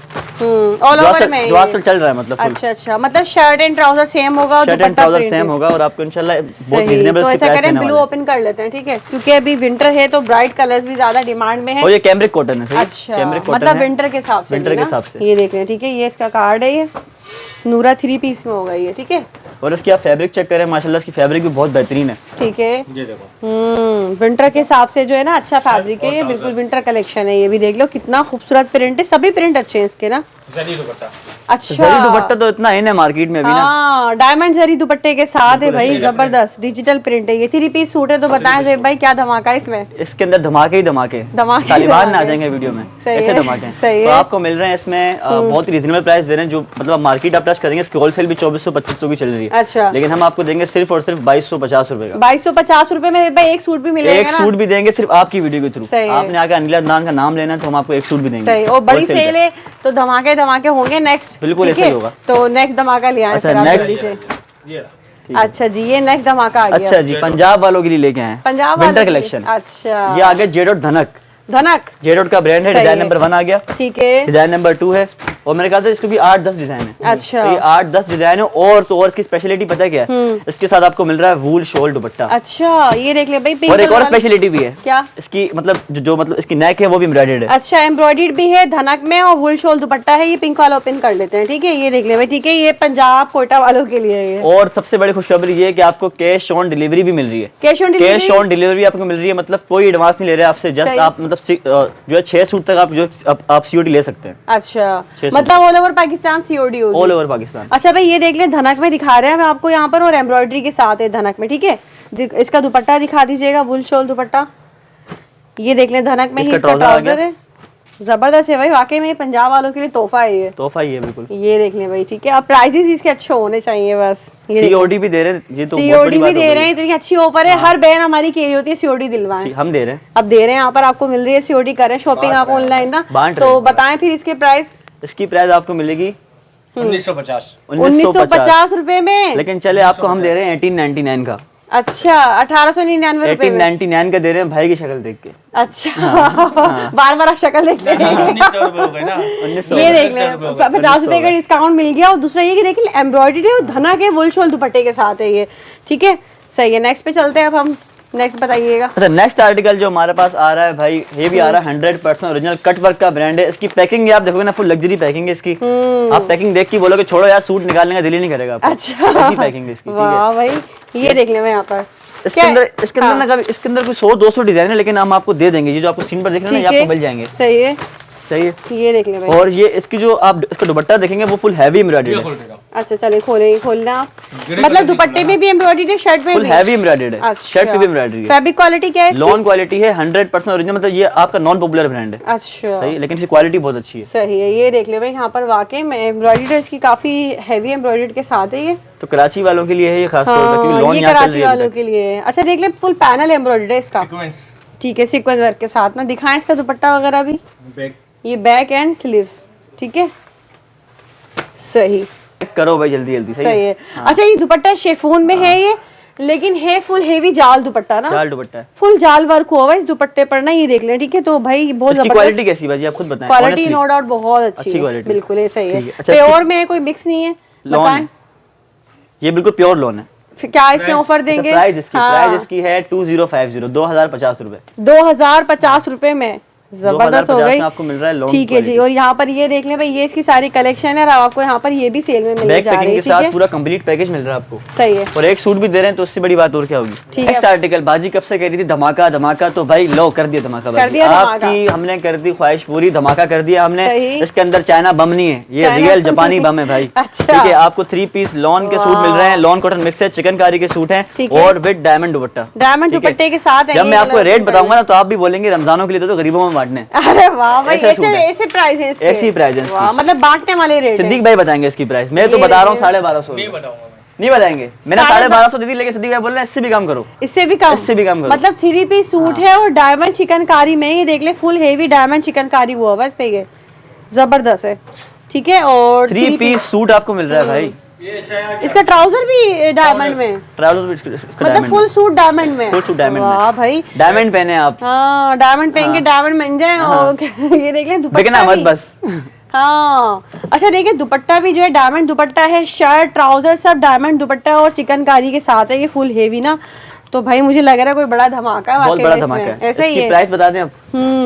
ऑल ओवर में जो आजकल चल रहा है, मतलब अच्छा मतलब शर्ट एंड ट्राउजर सेम होगा, शर्ट एंड ट्राउजर सेम होगा और आपको इंशाल्लाह बहुत रीजनेबल तो ऐसा करें ब्लू ओपन कर लेते हैं, ठीक है, क्योंकि अभी विंटर है तो ब्राइट कलर्स भी ज्यादा डिमांड में है। और ये कैमरिक कॉटन है, अच्छा मतलब विंटर के हिसाब से, विंटर के हिसाब से ये देख रहे हैं, ठीक है। ये इसका कार्ड है, ये नूरा 3 पीस में होगा ये, ठीक है। और इसकी आप फैब्रिक चेक करें, माशाल्लाह इसकी फैब्रिक भी बहुत बेहतरीन है, ठीक है। ये देखो विंटर के हिसाब से जो है ना अच्छा फैब्रिक है, ये बिल्कुल विंटर कलेक्शन है। ये भी देख लो कितना खूबसूरत प्रिंट है, सभी प्रिंट अच्छे हैं इसके ना। अच्छा जरी दुपट्टा तो इतना इन है मार्केट में अभी ना। हाँ, डायमंड जरी दुपट्टे के साथ है भाई, जबरदस्त डिजिटल प्रिंट है। ये 3 पीस सूट है, तो बताएं ज़ेब भाई क्या धमाका है इसमें? इसके अंदर धमाके ही धमाके तालिबान ना आ जाएंगे वीडियो में, ऐसे धमाके। तो आपको मिल रहे हैं इसमें बहुत ही रीजनेबल प्राइस दे रहे हैं, जो मतलब मार्केट आप टच करेंगे इसकी होलसेल भी 2400-2500 की चल रही है। अच्छा, लेकिन हम आपको देंगे सिर्फ और सिर्फ 2250 रुपए का। 2250 रुपए में भाई एक सूट भी मिलेगा, एक सूट भी देंगे सिर्फ आपकी वीडियो के थ्रू। आपने आगे अनिल अदनान का नाम लेना है तो हम आपको एक सूट भी देंगे। सही, और बड़ी सेल है तो धमाके धमाके होंगे नेक्स्ट, बिल्कुल ऐसा ही होगा। तो नेक्स्ट धमाका ले आए फिर आप जल्दी से। अच्छा जी, ये नेक्स्ट धमाका आ गया। अच्छा जी, पंजाब वालों के लिए लेके आए पंजाब विंटर कलेक्शन। अच्छा, ये आगे जेडोट धनक जेडोट का ब्रांड है, डिजाइन नंबर 1 आ गया, ठीक है। डिजाइन नंबर 2 है और मेरे ख्याल से इसको भी 8-10 डिजाइन है। अच्छा, तो ये 8-10 डिजाइन है। और तो और इसकी स्पेशलिटी पता है क्या है? इसके साथ आपको मिल रहा है वूल शॉल दुपट्टा। अच्छा, ये देख ले भाई, और एक और स्पेशलिटी भी है। क्या? इसकी मतलब जो मतलब इसकी नेक है वो भी एम्ब्रॉयडर्ड है। अच्छा, एम्ब्रॉयडर्ड भी है धनक में और वूल शॉल दुपट्टा है। ये पिंक वाला ओपन कर लेते हैं, ठीक है। ये देख ले भाई, ठीक है, ये पंजाब कोटा वालों के लिए है। और सबसे बड़ी खुशखबरी ये है कि आपको कैश ऑन डिलीवरी भी मिल रही है। कैश ऑन डिलीवरी आपको मिल रही है, मतलब कोई एडवांस नहीं ले रहे आपसे, जस्ट आप मतलब जो है 6 सूट तक आप सीओडी ले सकते हैं। अच्छा, मतलब ऑल ओवर पाकिस्तान सीओडी होगी? All over Pakistan. अच्छा भाई, ये देख ले धनक में दिखा रहे हैं आपको यहाँ पर, और एम्ब्रॉयडरी के साथ है धनक में, ठीक है। इसका दुपट्टा दिखा दीजिएगा, वुल शॉल दुपट्टा। ये देख ले धनक में ही इसका ट्राउजर है, जबरदस्त है भाई, वाकई में पंजाब वालों के लिए तोहफा है, ये तोहफा ही है बिल्कुल। ये देख ले भाई, ठीक है। अब प्राइसेस इसके अच्छे होने चाहिए बस। ये सीओडी भी दे रहे हैं, ये तो सीओडी भी दे रहे हैं, इतनी अच्छी ऑफर है। हर बहन हमारी कह रही होती है सीओडी दिलवाएं, हम दे रहे हैं, अब दे रहे हैं यहाँ पर आपको मिल रही है। सीओडी करें शॉपिंग आप ऑनलाइन ना, तो बताएं फिर इसके प्राइस। इसकी प्राइस आपको मिलेगी 1950 रुपए में, लेकिन चले आपको हम दे रहे हैं 1899 का। अच्छा, 1899 रुपए 1899 का दे रहे हैं भाई की शक्ल देख के। अच्छा, बार बार आप शक्ल देखते हैं। ये देख ले 50 रुपए का डिस्काउंट मिल गया। और दूसरा ये कि देखिए एम्ब्रॉयडरी और धनक है, वुल शॉल दुपट्टे के साथ है ये, ठीक है। सही है, नेक्स्ट पे चलते हैं अब हम। नेक्स्ट बताइएगा। अच्छा, नेक्स्ट आर्टिकल जो हमारे पास आ रहा है भाई, ये भी आ रहा है 100% ओरिजिनल कट वर्क का ब्रांड है। इसकी पैकिंग आप देखोगे ना, फुल लग्जरी पैकिंग है इसकी। आप पैकिंग देख के बोलोगे छोड़ो यार, सूट निकालने का दिल ही नहीं करेगा आपको। अच्छा, पैकिंग है इसकी। वाह भाई, ये देख ले मैं यहाँ पर इसके अंदर कोई 100-200 डिजाइन है, लेकिन हम आपको दे देंगे। ये जो आपको सीन पर देख रहे हैं ना, ये आपको मिल जाएंगे। सही है, सही है। ये देख ले भाई। और ये इसकी जो आप इसका दुपट्टा देखेंगे वो फुल हैवी एम्ब्रॉयडर्ड है। अच्छा चलिए खोलना आप। मतलब दुपट्टे में भी एम्ब्रॉयडर्ड है, शर्ट में फुल भी हैवी एम्ब्रॉयडर्ड है। अच्छा। शर्ट पे भी एम्ब्रॉयडरी है। फैब्रिक क्वालिटी क्या है इसकी? लॉन क्वालिटी है, 100% ओरिजिनल, मतलब ये आपका नॉन पॉपुलर ब्रांड है। अच्छा, सही, लेकिन इसकी क्वालिटी बहुत अच्छी है। सही है। ये देख ले भाई, यहाँ पर वाकई में एम्ब्रॉयडर्ड है, इसकी काफी हैवी एम्ब्रॉयडर्ड के साथ है। ये तो कराची वालों के लिए है ये खास तौर पर, क्योंकि लॉन ये यहाँ कराची वालों के लिए है। अच्छा देख ले, फुल पैनल एम्ब्रॉयडर्ड है इसका, ठीक है, सीक्वेंस वर्क के साथ ना। दिखाएं इसका दुपट्टा वगैरह भी। ये बैक एंड स्लीव्स, ठीक है। सही करो भाई जल्दी जल्दी। सही है। अच्छा, ये दुपट्टा शेफून में है ये, लेकिन है फुल हेवी जाल दुपट्टा ना, जाल दुपट्टा है, फुल जाल वर्क हुआ है इस दुपट्टे पर ना। ये देख लें, ठीक है। तो भाई बहुत जबरदस्त क्वालिटी कैसी भाई आप खुद बताएं। क्वालिटी नो डाउट बहुत अच्छी है, बिल्कुल ये सही है। प्योर में कोई मिक्स नहीं है, बताएं। ये बिल्कुल प्योर लॉन है। क्या इसमें ऑफर देंगे? प्राइस इसकी है 2050, 2050 रुपए। 2050 रुपए में जबरदस्त हो गई, आपको मिल रहा है लॉन। ठीक है जी। और यहाँ पर ये देख लें भाई, ये इसकी सारी कलेक्शन है, और आपको यहाँ पर ये भी सेल में मिलने जा रही है, ठीक है। पूरा कंप्लीट पैकेज मिल रहा है आपको। सही है। और एक सूट भी दे रहे हैं, तो उससे बड़ी बात और क्या होगी। नेक्स्ट आर्टिकल, बाजी कब से कह रही थी धमाका धमाका, तो भाई लो कर दिया धमाका। आपकी हमने कर दी ख्वाहिश पूरी, धमाका कर दिया हमने। इसके अंदर चाइना बम नहीं है, ये रियल जापानी बम है भाई, ठीक है। आपको 3 पीस लॉन के सूट मिल रहे हैं, लॉन कॉटन मिक्स है, चिकनकारी के सूट हैं, और विद डायमंड दुपट्टा, डायमंड दुपट्टे के साथ है। जब मैं आपको रेट बताऊंगा ना, तो आप भी बोलेंगे रमजानों के लिए तो गरीबों में बांटने। वाह भाई, ऐसे प्राइस है इसके। ऐसी प्राइस है, मतलब बांटने वाले रेट। सिद्दीक भाई बताएंगे इसकी प्राइस। मैं तो बता रहा हूँ 1250। नहीं बताएंगे। मैंने 1250 दे दी, लेकिन सिद्दीक भाई बोल रहे हैं इससे भी कम करो, इससे भी कम, इससे भी कम करो। मतलब 3 पीस सूट है और डायमंड चिकनकारी में, ये देख ले फुल हेवी डायमंड चिकनकारी हुआ हुआ इस पे, ये जबरदस्त है। ठीक है, और 3 पीस सूट आपको मिल रहा है भाई। इसका ट्राउजर भी डायमंड में, ट्राउजर भी इसका मतलब diamond फुल सूट डायमंड में, फुल सूट डायमंड में। वाह भाई, डायमंड पहने आप, हाँ डायमंड पहन के डायमंड बन जाए। और ये देख लें बिकना दुपट्टा मत भी, बस। हाँ अच्छा देखिए दुपट्टा भी जो है डायमंड दुपट्टा है, शर्ट ट्राउजर सब डायमंड दुपट्टा और चिकनकारी के साथ है, ये फुल हेवी ना, तो भाई मुझे लग रहा है कोई बड़ा धमाका है, बहुत बड़ा धमाका है। ऐसा ही इसकी है। प्राइस बता दें आप,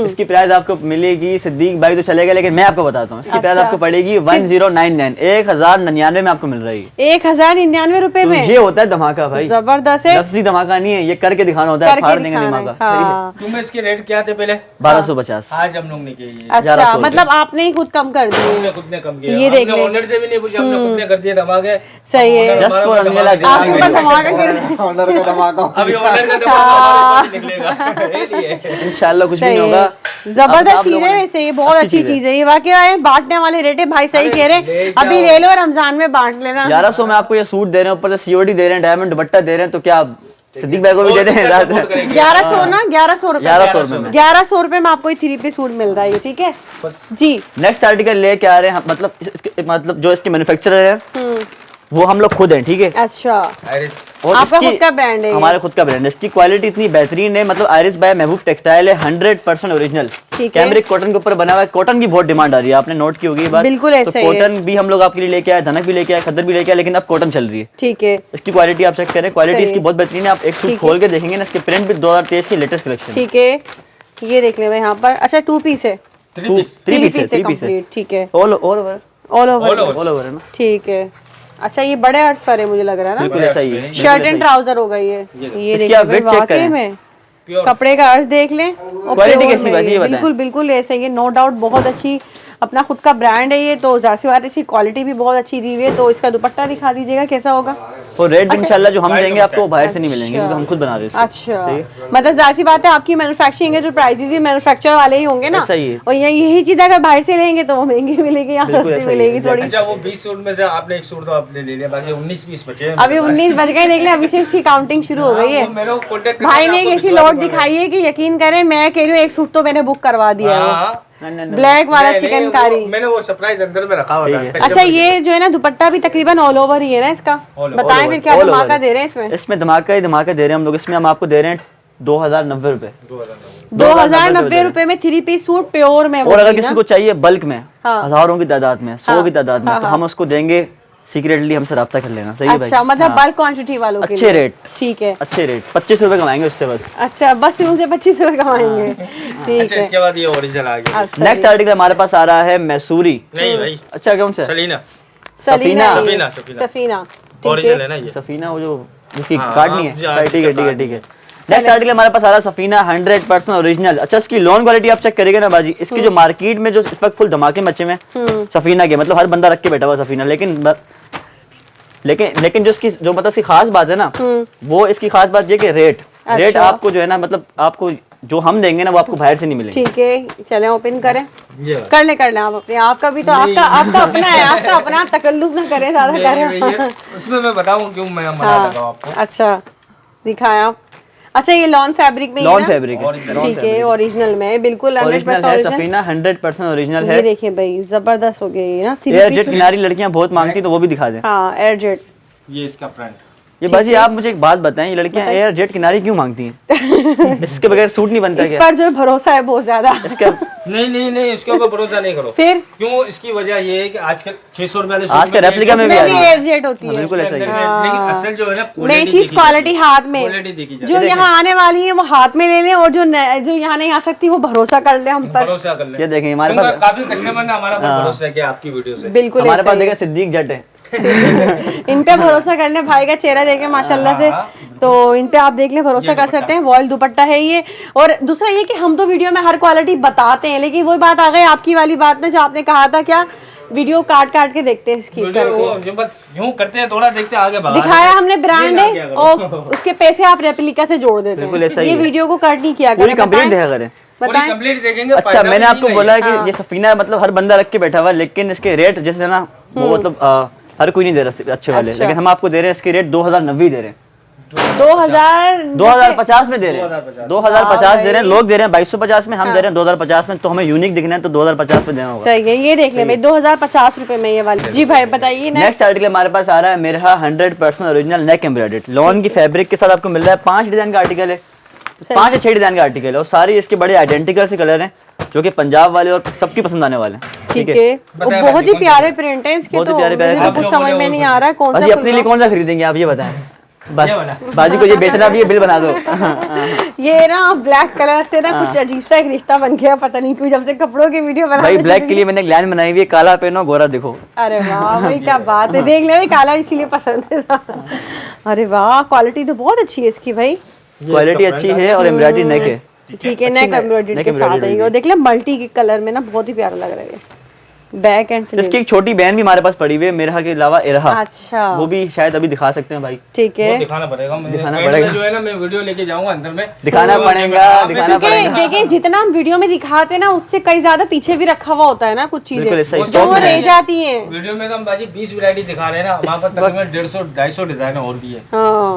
इसकी प्राइस आपको मिलेगी, सिद्दीक भाई तो चलेगा लेकिन मैं आपको बताता हूँ, इसकी प्राइस आपको पड़ेगी 1099, 1099 में आपको मिल रही है। 1099 रुपए में, ये होता है धमाका भाई, जबरदस्त है। लफ्जी धमाका नहीं है, ये करके दिखाना होता है, फाड़ देंगे धमाका। हाँ। तुम्हें इसके रेट क्या थे पहले? 1250। आज हम लोग ने किए, अच्छा मतलब आपने ही खुद कम कर दिए, खुद ने कम किया। ये देख ले, ओनर से भी नहीं पूछा, हमने खुद ने कर दिया धमाके। सही है, जस्ट फॉर अनवेला आपके ऊपर धमाका कर दिया। ऑनर का धमाका। अभी ओनर का धमाका निकलेगा, ये लिए। इंशाल्लाह कुछ भी सही नहीं है, होगा। जबरदस्त चीज है वैसे, ये बहुत अच्छी चीज है, ये वाकई है बांटने वाले रेट है भाई, सही कह रहे हैं, अभी ले लो रमजान में बांट लेना। 1100 में आपको ये सूट दे रहे हैं, ऊपर से सीओडी दे रहे हैं, डायमंड दुपट्टा दे रहे हैं, तो क्या आप सिद्दीक भाई को भी दे रहे हैं? 1100 ना, 1100 रुपए, 1100 रुपए में, 1100 रुपए में आपको 3 पीस सूट मिल रहा है, ठीक है जी। नेक्स्ट आर्टिकल लेके आ रहे हैं, मतलब जो इसके मैन्युफैक्चरर है वो हम लोग खुद हैं, ठीक है। अच्छा, और आपका इसकी- खुद का ब्रांड है ये? हमारा खुद का ब्रांड है, इसकी क्वालिटी इतनी बेहतरीन है, मतलब आयरिस बाय महबूब टेक्सटाइल है, 100% ओरिजिनल ठीक है। कैमरिक कॉटन के ऊपर बना हुआ है। कॉटन की बहुत डिमांड आ रही है, आपने नोट की होगी ये बात, बिल्कुल ऐसा ही है। कॉटन भी हम लोग आपके लिए लेके आए, धनक भी लेके आए, खद्दर भी लेके आए, लेकिन अब कॉटन चल रही है। ठीक है, इसकी क्वालिटी आप चेक करें, क्वालिटी सही इसकी है। बहुत बेहतरीन है। आप एक सूट ठीक खोल के देखेंगे ना, इसके प्रिंट भी 2023 की लेटेस्ट कलेक्शन। ठीक है, ये देख ले भाई यहाँ पर, अच्छा 2 पीस है, 3 3 पीस पीस है है, कंप्लीट, ठीक है, all over all over, all over है ना, ठीक है। अच्छा ये बड़े अर्ज पर है मुझे लग रहा है ना, बिल्कुल ऐसा ही है। शर्ट एंड ट्राउजर होगा ये इसकी देखिए आप भाई, weight check वाकई करें। में कपड़े का अर्ज देख लें और Quality pure कैसी में बात है, ये, ये बताएं। बिल्कुल बिल्कुल ऐसा ही है, नो डाउट बहुत अच्छी, अपना खुद का ब्रांड है ये, तो जाहिर सी बात है इसकी क्वालिटी भी बहुत अच्छी दी हुई है। तो इसका दुपट्टा दिखा दीजिएगा कैसा होगा। और रेट भी इंशाल्लाह जो हम देंगे आपको बाहर से नहीं मिलेंगे, क्योंकि हम खुद बना रहे हैं इसको। अच्छा मतलब जाहिर सी बात है आपकी मैन्युफैक्चरिंग है तो प्राइसेस भी मैन्युफैक्चर वाले ही होंगे ना, ऐसा ही है। और यही चीज अगर बाहर से लेंगे तो वो महंगी मिलेगी या बिल्कुल सस्ती ऐसा ही मिलेगी है। थोड़ी। अच्छा वो 20 सूट में से आपने एक सूट तो आपने ले लिया, बाकी 19 पीस बचे हैं। अभी 19 बज गए, देख ले अभी से उसकी काउंटिंग शुरू हो गई है। वो मेरे को contact भाई करना, ने एक आपको ऐसी भिजवा लोड दूंगा दिखाई है कि यकीन करें, मैं कह रही हूँ एक सूट तो मैंने बुक करवा दिया है, हाँ, ब्लैक वाला नहीं, चिकनकारी। वो मैंने वो सरप्राइज अंदर में रखा हुआ था। अच्छा ये जो है ना दुपट्टा भी तकरीबन ऑल ओवर ही है ना इसका, बताएं फिर क्या all over धमाका है। दे रहे हैं इसमें? इसमें धमाका ही धमाका दे रहे हैं हम लोग। इसमें हम आपको दे रहे हैं 2090 रुपए, 2090 रुपए में 3 पीस सूट प्योर में। और अगर किसी को चाहिए बल्क में, हाँ। हजारों की तादाद में, 100 की तादाद में, हाँ, तो हाँ। हम उसको देंगे सीक्रेटली, हमसे रब्ता कर लेना। सही है भाई? अच्छा मतलब हाँ। बल्क क्वांटिटी वालों के अच्छे लिए रेट, ठीक है, अच्छे रेट, 25 रुपए कमाएंगे उससे बस। अच्छा बस यूं से 25 रुपए कमाएंगे, ठीक अच्छा है। इसके बाद ये ओरिजिनल आ गया। अच्छा नेक्स्ट आर्टिकल हमारे पास आ रहा है मैसूरी। नहीं भाई, अच्छा कौन सा? सलीना सलीना ये, सफीना, सफीना। सफीना ठीक ओरिजिनल है है। ना ये। सफीना वो जो जिसकी हाँ, कार्ड नहीं हाँ, है, ठीक है जिसका ठीक है कार्ड ठीक है। नेक्स्ट आर्टिकल हमारे पास आ रहा है सफीना 100% ओरिजिनल। अच्छा इसकी लोन क्वालिटी आप चेक करेंगे ना बाजी, इसकी जो मार्केट में जो इस वक्त फुल धमाके मचे में सफीना के, मतलब हर बंदा रख के बैठा हुआ सफीना, लेकिन जो इसकी जो मतलब इसकी खास बात है ना, वो इसकी खास बात ये कि रेट अच्छा। आपको जो है ना, मतलब आपको जो हम देंगे ना वो आपको बाहर से नहीं मिलेंगे। ठीक है चले ओपन करें, ये कर ले आप अपने, आपका भी तो आपका अपना है, आपका अपना तकल्लुफ ना करें ज्यादा करें। उसमें मैं बताऊं क्यों मैं मना लगा हाँ आपको। अच्छा दिखाएं आप। अच्छा ये लॉन फैब्रिक में ही है लॉन ना? फैब्रिक है, ठीक है ओरिजिनल में बिल्कुल 100% ओरिजिनल है ओरिजिनल। सफीना, 100% ओरिजिनल ये है। देखिए भाई जबरदस्त हो गई है ना, 3 एयर पीस। जेट किनारी लड़कियां बहुत मांगती तो वो भी दिखा दें। हाँ एयर जेट, ये इसका फ्रंट। ये बाजी आप मुझे एक बात बताएं, ये लड़कियां एयर जेट किनारी क्यों मांगती हैं? इसके बगैर सूट नहीं बनता इस क्या? पर जो भरोसा है बहुत ज्यादा। इसका नहीं इसके ऊपर भरोसा नहीं करो। फिर क्यों? इसकी वजह ये है कि आजकल 600 रुपए वाले आज का रेप्लिका में भी आ उसमें भी रही है। एयर जेट होती है, बिल्कुल ऐसा ही है। लेकिन असल जो है ना मेन चीज क्वालिटी हाथ में, क्वालिटी देखी जाए, जो यहाँ आने वाली है वो हाथ में ले लें, और जो यहाँ नहीं आ सकती वो भरोसा कर ले हम पर। भरोसा कर ले। ये देखें हमारे क्योंकि पास, काफी कस्टमर ने हमारा पर भरोसा किया आपकी वीडियो से। बिल्कुल हमारे ऐसा पास ही है। देखें सिद्दीक जट है। इन पे भरोसा करने, भाई का चेहरा देखे माशाल्लाह से, तो इन पे आप देख ले भरोसा कर सकते हैं। वॉयल दुपट्टा है ये, और दूसरा ये कि हम तो वीडियो में हर क्वालिटी बताते हैं, लेकिन वही बात आ गई आपकी वाली बात ना, जो आपने कहा था क्या वीडियो काट काट के देखते हैं इसकी करके। यूं करते हैं, थोड़ा देखते हैं, आगे बढ़ा दिखाया हमने ब्रांड ये ना है किया करो। और उसके पैसे आप रेप्लिका से जोड़ देते बिल्कुल ऐसा हैं। ही ये है। वीडियो को कट नहीं किया पूरी करें, कंप्लेंट बताएं देखा करें। बताएं। कंप्लीट देखेंगे। अच्छा मैंने आपको बोला कि ये सफीना मतलब हर बंदा रख के बैठा हुआ है, लेकिन इसके रेट जैसे ना वो मतलब हर कोई नहीं दे रहा अच्छे वाले, लेकिन हम आपको दे रहे हैं इसके रेट 2090 दे रहे हैं, 2050 में दे रहे हैं, 2050 दे रहे हैं, लोग दे रहे हैं 2250 में, हम दे रहे हैं 2050 में, तो हमें यूनिक दिखना है तो 2050 में देना होगा। सही है, ये देख ले भाई 2050 रुपए में ये वाली। जी भाई बताइए। नेक्स्ट आर्टिकल हमारे पास आ रहा है मेरा 100% ओरिजिनल नेक एम्ब्रॉयडर्ड लॉन की फैब्रिक के साथ आपको मिल रहा है। 5 डिजाइन का आर्टिकल है, 5 या 6 डिजाइन का आर्टिकल है, और सारे इसके बड़े आइडेंटिकल से कलर हैं जो कि पंजाब वाले और सबकी पसंद आने वाले हैं। ठीक है, बहुत ही प्यारे प्रिंट है इसके, तो मुझे कुछ समझ में नहीं आ रहा है कौन सा अपने लिए कौन सा खरीदेंगे आप ये बताएं। बस बाजी को ये बेचना भी है, बिल बना दो। ये ना ब्लैक कलर से ना कुछ अजीब सा एक रिश्ता बन गया, पता नहीं क्यों, जब से कपड़ों की वीडियो बना भाई ब्लैक के लिए मैंने एक लाइन बनाई हुई है, काला पहनो गोरा दिखो। अरे वाह भाई क्या बात है, देख ले काला इसीलिए पसंद है। अरे वाह, क्वालिटी तो बहुत अच्छी है इसकी भाई, क्वालिटी अच्छी है और एम्ब्रॉयडरी नेक है। ठीक है, नेक एम्ब्रॉयडरी के साथ है, और देख ले मल्टी के कलर में ना बहुत ही प्यारा लग रहा है। बैक एंड स्लीव्स, इसकी एक छोटी बहन भी हमारे पास पड़ी हुई है मेरा के अलावा इरहा। अच्छा, वो भी शायद अभी दिखा सकते हैं भाई। ठीक है, दिखाना पड़ेगा, दिखाना पड़ेगा जो है ना, मैं वीडियो लेके जाऊंगा अंदर में, दिखाना पड़ेगा, दिखाना पड़ेगा। देखिए जितना हम वीडियो में दिखाते हैं ना उससे कई ज्यादा पीछे भी रखा हुआ होता है ना कुछ चीजें सही, जो वो रह जाती हैं। वीडियो में तो हम बाजी 20 वैरायटी दिखा रहे हैं ना, वहाँ पर तकरीबन 150-250 डिजाइन और भी है।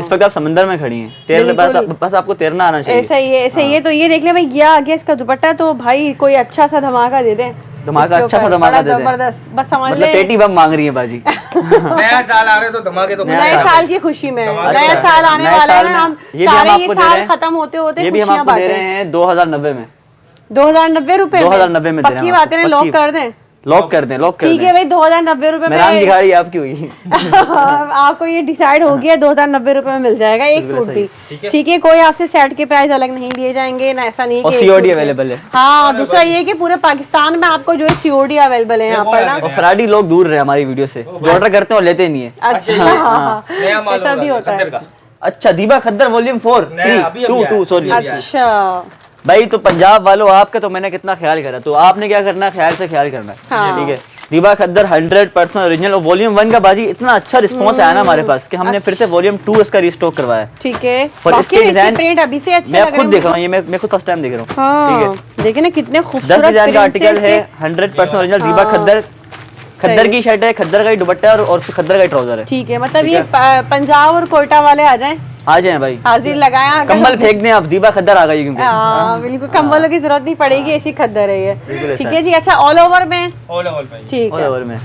इस वक्त आप समंदर में खड़ी हैं, बस आपको तैरना आना चाहिए। ऐसा ही है, ऐसा ही है। तो ये देख ले भाई, ये आ गया इसका दुपट्टा, तो भाई कोई अच्छा सा धमाका दे दे, धमाका, अच्छा सा धमाका दे दे, जबरदस्त, बस समझ ले, मतलब पेटी बम मांग रही है बाजी। नया साल आ रहे तो धमाके तो नए साल की खुशी में, नया साल आने वाला है ना, हम सारे ये साल खत्म होते होते ये भी हम आपको दे रहे हैं 2090 में, 2090 रुपए में, 2090 में पक्की बात है, लॉक कर दें, लॉक कर दें, लॉक कर दें। ठीक है भाई, 2090 रुपए में मैंने दिखा रही है आपकी हुई। आपको ये डिसाइड हो गया, 2090 रुपए में मिल जाएगा एक सूट भी। ठीक है, कोई आपसे सेट के प्राइस अलग नहीं दिए जाएंगे ना, ऐसा नहीं कि सीओडी अवेलेबल है। हाँ, दूसरा ये कि पूरे पाकिस्तान में आपको जो है सीओडी अवेलेबल है यहाँ पर ना। और फराडी लोग दूर रहे हमारी वीडियो से, जो ऑर्डर करते हैं और लेते नहीं है। अच्छा, ऐसा भी होता है। अच्छा, दीबा खद्दर वॉल्यूम 4 2 सॉरी। अच्छा भाई, तो पंजाब वालों आपका तो मैंने कितना ख्याल करा, तो आपने क्या करना है, ख्याल से ख्याल करना है। ठीक है, दीबा खद्दर 100% ओरिजिनल, और वॉल्यूम 1 का बाजी इतना अच्छा रिस्पांस आया ना हमारे पास कि हमने फिर से वॉल्यूम 2 इसका रिस्टॉक करवाया। ठीक है, और इसके डिजाइन प्रिंट अभी से अच्छे मैं लग रहे खुद देख रहा हूँ, ये मैं खुद फर्स्ट टाइम देख रहा हूँ। ठीक है, देखिए ना कितने 10 खूबसूरत डिजाइन का आर्टिकल है, 100% ओरिजिनल दीबा खद्दर, खद्दर की शर्ट है, खद्दर का ही दुपट्टा है और खद्दर का ही ट्राउजर है। ठीक है, मतलब ये पंजाब और कोयटा वाले आ जाए भाई, हाजिर लगाया, कंबल फेंक दें आप, दीबा खद्दर आ गई क्योंकि बिल्कुल कंबलों की जरूरत नहीं पड़ेगी, ऐसी खद्दर है ये। ठीक है जी, अच्छा ऑल ओवर में, ठीक है, ओवर में,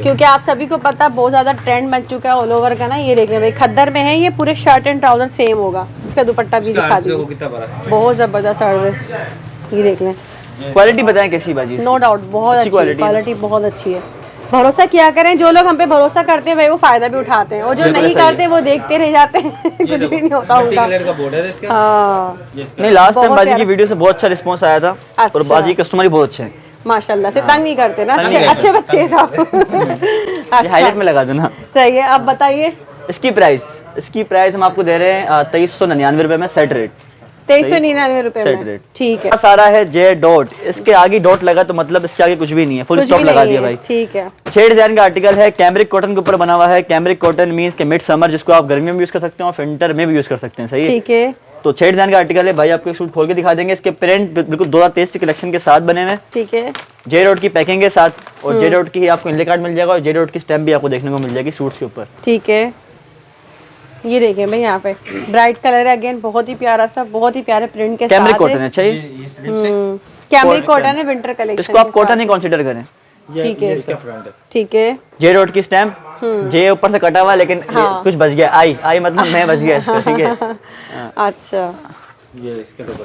क्योंकि आप सभी को पता है बहुत ज्यादा ट्रेंड बन चुका है ऑल ओवर का ना। ये देखिए भाई, खद्दर में है, ये पूरे शर्ट एंड ट्राउजर सेम होगा, इसका दुपट्टा भी दिखा दीजिए, बहुत जबरदस्त है, ये देख लें। क्वालिटी बताएं कैसी बाजी? नो डाउट बहुत अच्छी क्वालिटी, बहुत अच्छी है। भरोसा किया करें, जो लोग हम पे भरोसा करते हैं भाई वो फायदा भी उठाते हैं, और जो नहीं करते वो देखते रह जाते हैं। कुछ भी नहीं होता उनका। नहीं, लास्ट टाइम बाजी की वीडियो से बहुत अच्छा रिस्पांस आया था, और बाजी कस्टमर ही बहुत अच्छे हैं माशाल्लाह से, तंग नहीं करते ना, अच्छे बच्चे सब। हाईलाइट में लगा देना। सही है, अब बताइए इसकी प्राइस हम आपको दे रहे हैं 2399 रुपए में, सेट रेट 2399 रुपए में। ठीक है, सारा है जे डॉट, इसके आगे डॉट लगा तो मतलब इसके आगे कुछ भी नहीं है, फुल स्टॉप लगा दिया भाई। ठीक है, 6 डिजाइन का आर्टिकल है, कैमरिक कॉटन के ऊपर बना हुआ है। कैमरिक कॉटन मींस के मिड समर, जिसको आप गर्मी में यूज कर सकते हैं और विंटर में भी यूज कर सकते हैं। सही है, ठीक है। तो 6 डिजाइन का आर्टिकल है भाई, आपको सूट खोल के दिखा देंगे। इसके प्रिंट बिल्कुल 2023 के कलेक्शन के साथ बने हुए। ठीक है, जे डॉट की पैकिंग के साथ, और जे डॉट की आपको इनले कार्ड मिल जाएगा, और जे डॉट की स्टैम्प भी आपको देखने को मिल जाएगी सूट्स के ऊपर। ठीक है, ये देखिए भाई, यहाँ पे ब्राइट कलर है, अगेन बहुत ही प्यारा सा, बहुत ही प्यारे प्रिंट के साथ है। कैमरिक कॉटन है, चाहिए कैमरिक कॉटन है, विंटर कलेक्शन, इसको आप कॉटन ही कंसीडर करें। ठीक है, ठीक है। जे डॉट की स्टैम्प, जे ऊपर से कटा हुआ, लेकिन कुछ बच गया, आई मतलब मैं बच गया इसका। ठीक है, अच्छा,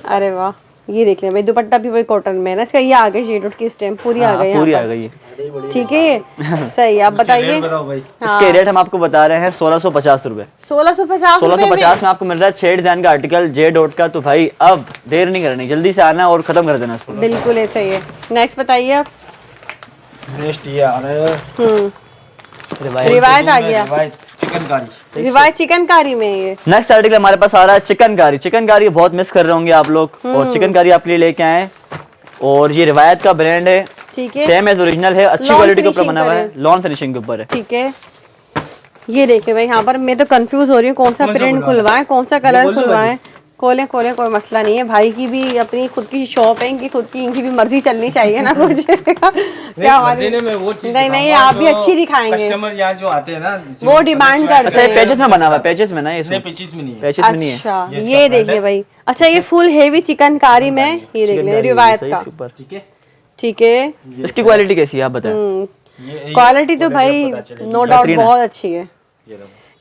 अरे वाह, ये देख लें भाई, दुपट्टा भी वही कॉटन में है ना इसका, ये आ गई जे डॉट की स्टैम्प पूरी आ गई, पूरी आ गई। ठीक है, सही। आप बताइए, इसके रेट हम आपको बता रहे हैं 1650 रुपए। 1650 में आपको मिल रहा है 6 डिजाइन का आर्टिकल जे डॉट का। तो भाई अब देर नहीं करनी, जल्दी से आना और खत्म कर देना इसको। बिल्कुल ऐसा ही है। नेक्स्ट बताइए आप। नेक्स्ट ये आ रहा है रिवायत आ गया, रिवायत चिकनकारी में। ये नेक्स्ट आर्टिकल हमारे पास आ रहा है चिकनकारी। चिकनकारी बहुत मिस कर रहे होंगे आप लोग, और चिकनकारी आपके लिए लेके आए। और ये रिवायत का ब्रांड है, ठीक है, सेम एज ओरिजिनल है, अच्छी क्वालिटी के ऊपर बना हुआ है, लॉन फिनिशिंग के ऊपर है। ठीक है, ये देखिए भाई, यहाँ पर मैं तो कंफ्यूज हो रही हूँ, कौन सा प्रिंट खुलवाएं, कौन सा कलर खुलवाएं। खोलें खोलें, कोई मसला नहीं है। भाई की भी अपनी खुद की शॉप है, इनकी खुद की, इनकी भी मर्जी चलनी चाहिए ना कुछ। क्या नहीं, आप भी अच्छी दिखाएंगे। कस्टमर यहाँ जो आते हैं ना वो डिमांड करते हैं। पेचेस में बना हुआ है, पेचेस में ना ये पेचेस में नहीं है। पेचेस में नहीं है। अच्छा, ये देखिए भाई। अच्छा, ये फुल हेवी चिकनकारी में, ये देख ले रिवायत का। ठीक है, इसकी क्वालिटी कैसी है आप बताएं। क्वालिटी तो भाई नो डाउट बहुत अच्छी है,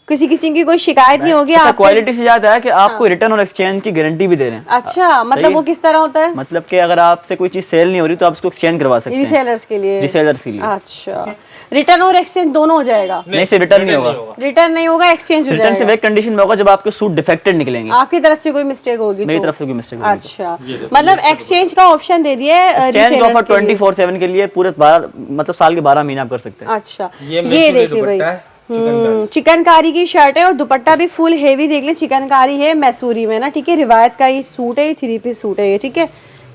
किसी किसी की कोई शिकायत नहीं होगी। आप क्वालिटी से ज्यादा है कि आपको रिटर्न और एक्सचेंज की गारंटी भी दे रहे हैं। अच्छा, मतलब वो किस तरह होता है? मतलब कि अगर आपसे कोई चीज सेल नहीं हो रही तो आप उसको एक्सचेंज करवा सकते हैं। रीसेलर्स के लिए। रीसेलर्स के लिए। अच्छा, रिटर्न और एक्सचेंज दोनों हो जाएगा? नहीं, से रिटर्न नहीं होगा। रिटर्न नहीं होगा, एक्सचेंज हो जाएगा। रिटर्न सिर्फ एक कंडीशन में होगा जब आपके सूट डिफेक्टेड निकलेंगे। आपकी तरफ से कोई मिस्टेक होगी? मेरी तरफ से कोई मिस्टेक होगी। अच्छा, मतलब एक्सचेंज का ऑप्शन दे दिया है एक्सचेंज ऑफर 24/7 के लिए, पूरे 12 मतलब साल के 12 महीने आप कर सकते हैं। अच्छा, ये देखिए भाई, चिकनकारी की शर्ट है और दुपट्टा भी फुल हेवी देख ले, चिकनकारी है मैसूरी में ना। ठीक है, रिवायत का ये सूट है, 3 पीस सूट है ये। ठीक है,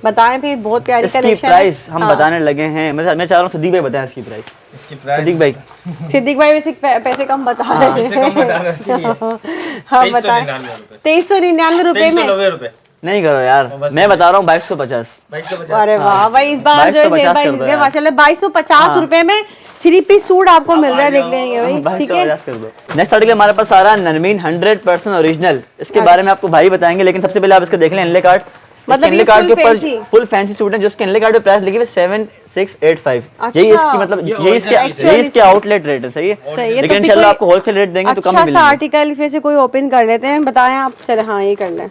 बताएं फिर, बहुत प्यारी कलेक्शन है। प्राइस हम बताने लगे हैं, मैं चाह रहा हूँ सिद्दीक भाई बताएं इसकी प्राइस। सिद्दीक भाई वैसे पैसे कम बता रहे हैं। हाँ बताएं। 2399 रुपए में नहीं करो यार, मैं बता रहा हूँ 2250। अरे वाह भाई, इस बार जो है माशाल्लाह 2250 रुपए में 3 पीस सूट आपको मिल रहा है, देख लेंगे भाई। ठीक है, नेक्स्ट आर्टिकल हमारे पास आ रहा है नरमीन 100% ओरिजिनल। इसके बारे में आपको भाई बताएंगे, लेकिन सबसे पहले आप इसका देख लें इनले कार्ड। मतलब इनले कार्ड के ऊपर फुल फैंसी सूट है, जिसके इनले कार्ड पे प्राइस लिखी है 7685। यही इसकी मतलब यही इसके आउटलेट रेट है। सही है, लेकिन इंशाल्लाह आपको होलसेल रेट देंगे तो कम मिलेगा। अच्छा आर्टिकल फिर से कोई ओपन कर लेते हैं, बताएं आप। चले, हाँ ये कर लें।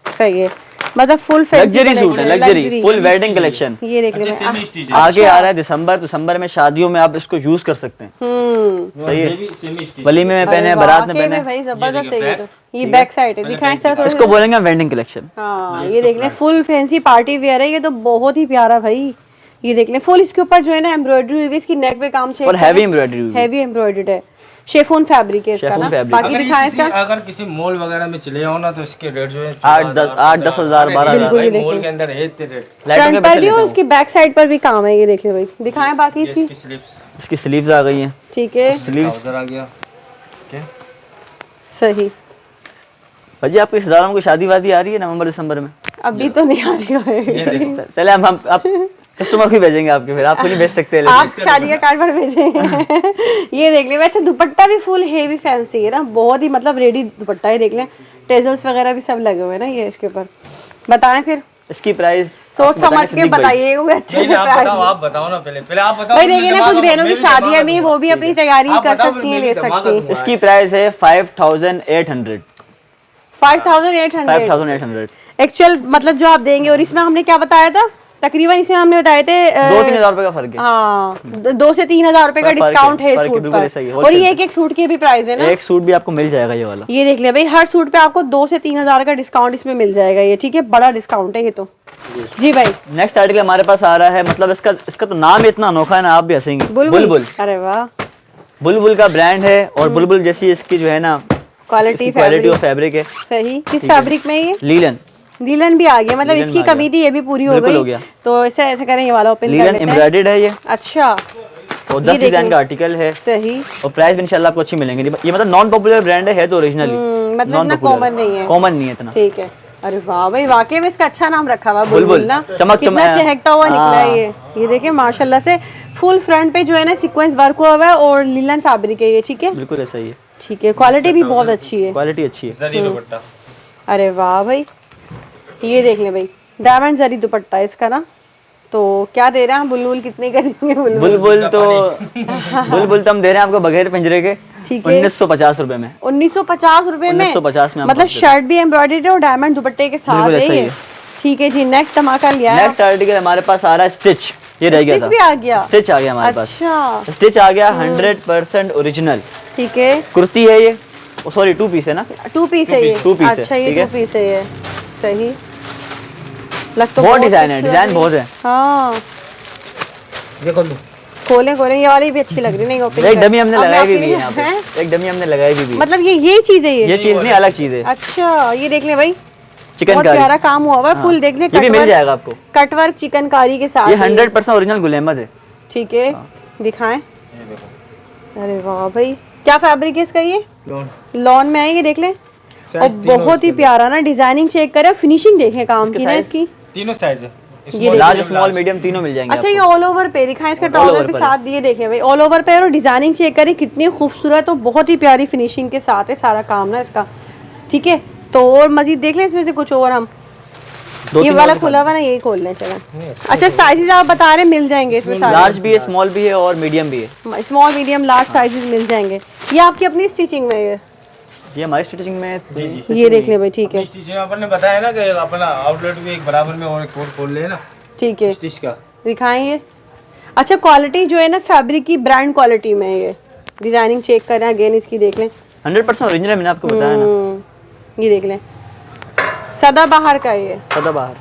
सही है, मतलब फुल लग्जरी सूट है, लग्जरी फुल वेडिंग कलेक्शन। ये देख ले, आगे आ रहा है दिसंबर में शादियों में आप इसको यूज कर सकते हैं। सही है, वलीमे में पहने, बारात में पहने भाई, जबरदस्त है। तो ये बैक साइड है, दिखाएं इस तरह थोड़ा। इसको बोलेंगे वेडिंग कलेक्शन। हाँ, ये देख ले, फुल फैंसी पार्टी वेयर है ये तो, बहुत ही प्यारा भाई। ये देख ले, फुल इसके ऊपर जो है ना एम्ब्रॉयडरी हुई, इसकी नेक पे काम चाहिए और हैवी एम्ब्रॉयडरी, हैवी एम्ब्रॉयडर्ड है। शेफून फैब्रिक है इसका ना। बाकी दिखाएं इसका। अगर किसी मॉल वगैरह में चले जाओ ना तो इसके रेट जो है 8-10 हजार 12 मॉल के अंदर है इतने रेट। फ्रंट पर भी और उसकी बैक साइड पर भी काम है, ये देख ले भाई। दिखाएं बाकी इसकी स्लीव्स आ गई हैं। ठीक है, स्लीव्स आ गया। सही भाई, आपके रिश्तेदारों को शादी वादी आ रही है नवंबर दिसंबर में? अभी तो नहीं आ रही है। चले हम आप कस्टमर भी भेजेंगे आपके, फिर आप नहीं भेज सकते। आप शादी का कार्ड पर भेजेंगे। ये देख ले, अच्छा दुपट्टा भी फुल हेवी फैंसी है ना, बहुत ही मतलब रेडी दुपट्टा है। देख ले, टेजल्स वगैरह भी सब लगे हुए हैं ना ये इसके ऊपर। बताएं फिर इसकी प्राइस सोच समझ के बताइए अच्छे से प्राइस। आप बताओ ना, पहले आप बताओ भाई। देखिए ना, कुछ बहनों की शादियां में वो भी अपनी तैयारी कर सकती हैं, ले सकती हैं। इसकी प्राइस है 5800। 5800 एक्चुअल मतलब जो आप देंगे। और इसमें हमने क्या बताया था तकरीबन? इसमें हमने बताए थे 2-3 हजार रुपए का फर्क है। हाँ, 2 से 3 हजार रुपए का डिस्काउंट है सूट पर। और ये एक सूट की भी प्राइस है ना, एक सूट भी आपको मिल जाएगा ये वाला। ये देख ले भाई, हर सूट पे आपको 2 से 3 हजार का डिस्काउंट इसमें मिल जाएगा ये। ठीक है, बड़ा डिस्काउंट है ये तो। जी भाई, नेक्स्ट आर्टिकल हमारे पास आ रहा है, मतलब इसका तो नाम इतना अनोखा है ना, आप भी हंसेंगे। बुलबुल। अरे वाह, बुलबुल का ब्रांड है और बुलबुल जैसी इसकी जो है ना क्वालिटी और फैब्रिक है। सही, किस फैब्रिक में? ये लीलन भी आ गया, मतलब इसकी कमी थी, ये भी पूरी हो गई। तो ऐसे करें, ये वाला ओपन कर लेते हैं। एम्ब्रॉयडर्ड है ये। अच्छा, और 10 डिजाइन का आर्टिकल है। सही, और प्राइस भी इंशाल्लाह आपको अच्छी मिलेंगे। ये मतलब नॉन पॉपुलर ब्रांड है तो ओरिजिनली मतलब इतना कॉमन नहीं है इतना। ठीक है। अरे वाह भाई, वाकई में इसका अच्छा नाम रखा हुआ बुलबुल ना, कितना चहकता हुआ निकला है ये देखिए माशाल्लाह से। फुल फ्रंट पे जो है ना सीक्वेंस वर्क हुआ है और लिनन फैब्रिक है ये। ठीक है, बिल्कुल ऐसा ही है। ठीक है, क्वालिटी भी बहुत अच्छी है, क्वालिटी अच्छी है। अरे वाह भाई, ये देख ले भाई, डायमंड जरी दुपट्टा है इसका ना। तो क्या दे रहे हैं बुलबुल, कितने का देंगे? बुलबुल तो हम दे रहे हैं आपको बगैर पिंजरे के 1950 रुपए में। 1950 रुपए में 1950 में मतलब शर्ट भी एम्ब्रॉयडर्ड है और डायमंड दुपट्टे के साथ है ये। ठीक है जी, नेक्स्ट धमाका लिया है। नेक्स्ट आर्टिकल हमारे पास आ रहा है स्टिच। ये रह गया था, स्टिच भी आ गया। स्टिच आ गया हमारे पास। अच्छा, स्टिच आ गया 100% ओरिजिनल। ठीक है, कुर्ती है ये, सॉरी 2 पीस है ना, 2 पीस है ये। अच्छा, ये 2 पीस है ये। सही, लग तो बहुत डिजाइन है, डिजाइन बहुत है। हाँ, देखो खोले ये वाली भी अच्छी लग रही नहीं? ओपन एक डमी हमने लगाई भी है यहाँ पे, एक डमी हमने लगाई भी। मतलब ये चीज है, ये चीज नहीं, अलग चीज है। अच्छा, ये देख ले भाई, चिकनकारी, बहुत प्यारा काम हुआ हुआ है। फुल देख ले, ये भी मिल जाएगा आपको, कटवर्क चिकनकारी के साथ। ये 100% ओरिजिनल गुल अहमद है। ठीक है, दिखाएं। अरे वाह भाई, क्या फैब्रिक है इसका? ये लॉन में है, ये देख ले। और बहुत ही प्यारा ना डिजाइनिंग चेक करें, फिनिशिंग देखें काम की ना इसकी। तीनों साइज है, ये लार्ज स्मॉल मीडियम तीनों मिल जाएंगे। अच्छा ये ऑल ओवर पे दिखाएं, इसका ट्राउजर भी साथ दिए, देखें भाई ऑल ओवर पे, और डिजाइनिंग चेक करें कितनी खूबसूरत और बहुत ही प्यारी फिनिशिंग के साथ है सारा काम ना इसका। ठीक है, तो और मजीद देख लें इसमें से कुछ और हम, ये वाला खुला हुआ ना यही खोल लें चलें। अच्छा साइजेस आप बता रहे मिल जाएंगे इसमें सारे? लार्ज भी है, स्मॉल भी है और मीडियम भी है। स्मॉल मीडियम लार्ज साइजेस मिल जाएंगे। ये आपकी अपनी स्टिचिंग में है? ये हमारी स्टिचिंग में ये देख ले भाई। ठीक है, स्टिचिंग अपन ने बताया ना कि अपना आउटलेट भी एक बराबर में और एक और खोल ले ना। ठीक है, स्टिच का दिखाएं ये। अच्छा क्वालिटी जो है ना फैब्रिक की ब्रांड क्वालिटी में है, ये डिजाइनिंग चेक करें अगेन इसकी, देख लें 100% ओरिजिनल है, मैंने आपको बताया ना। ये देख लें, सदाबहार का ये सदाबहार,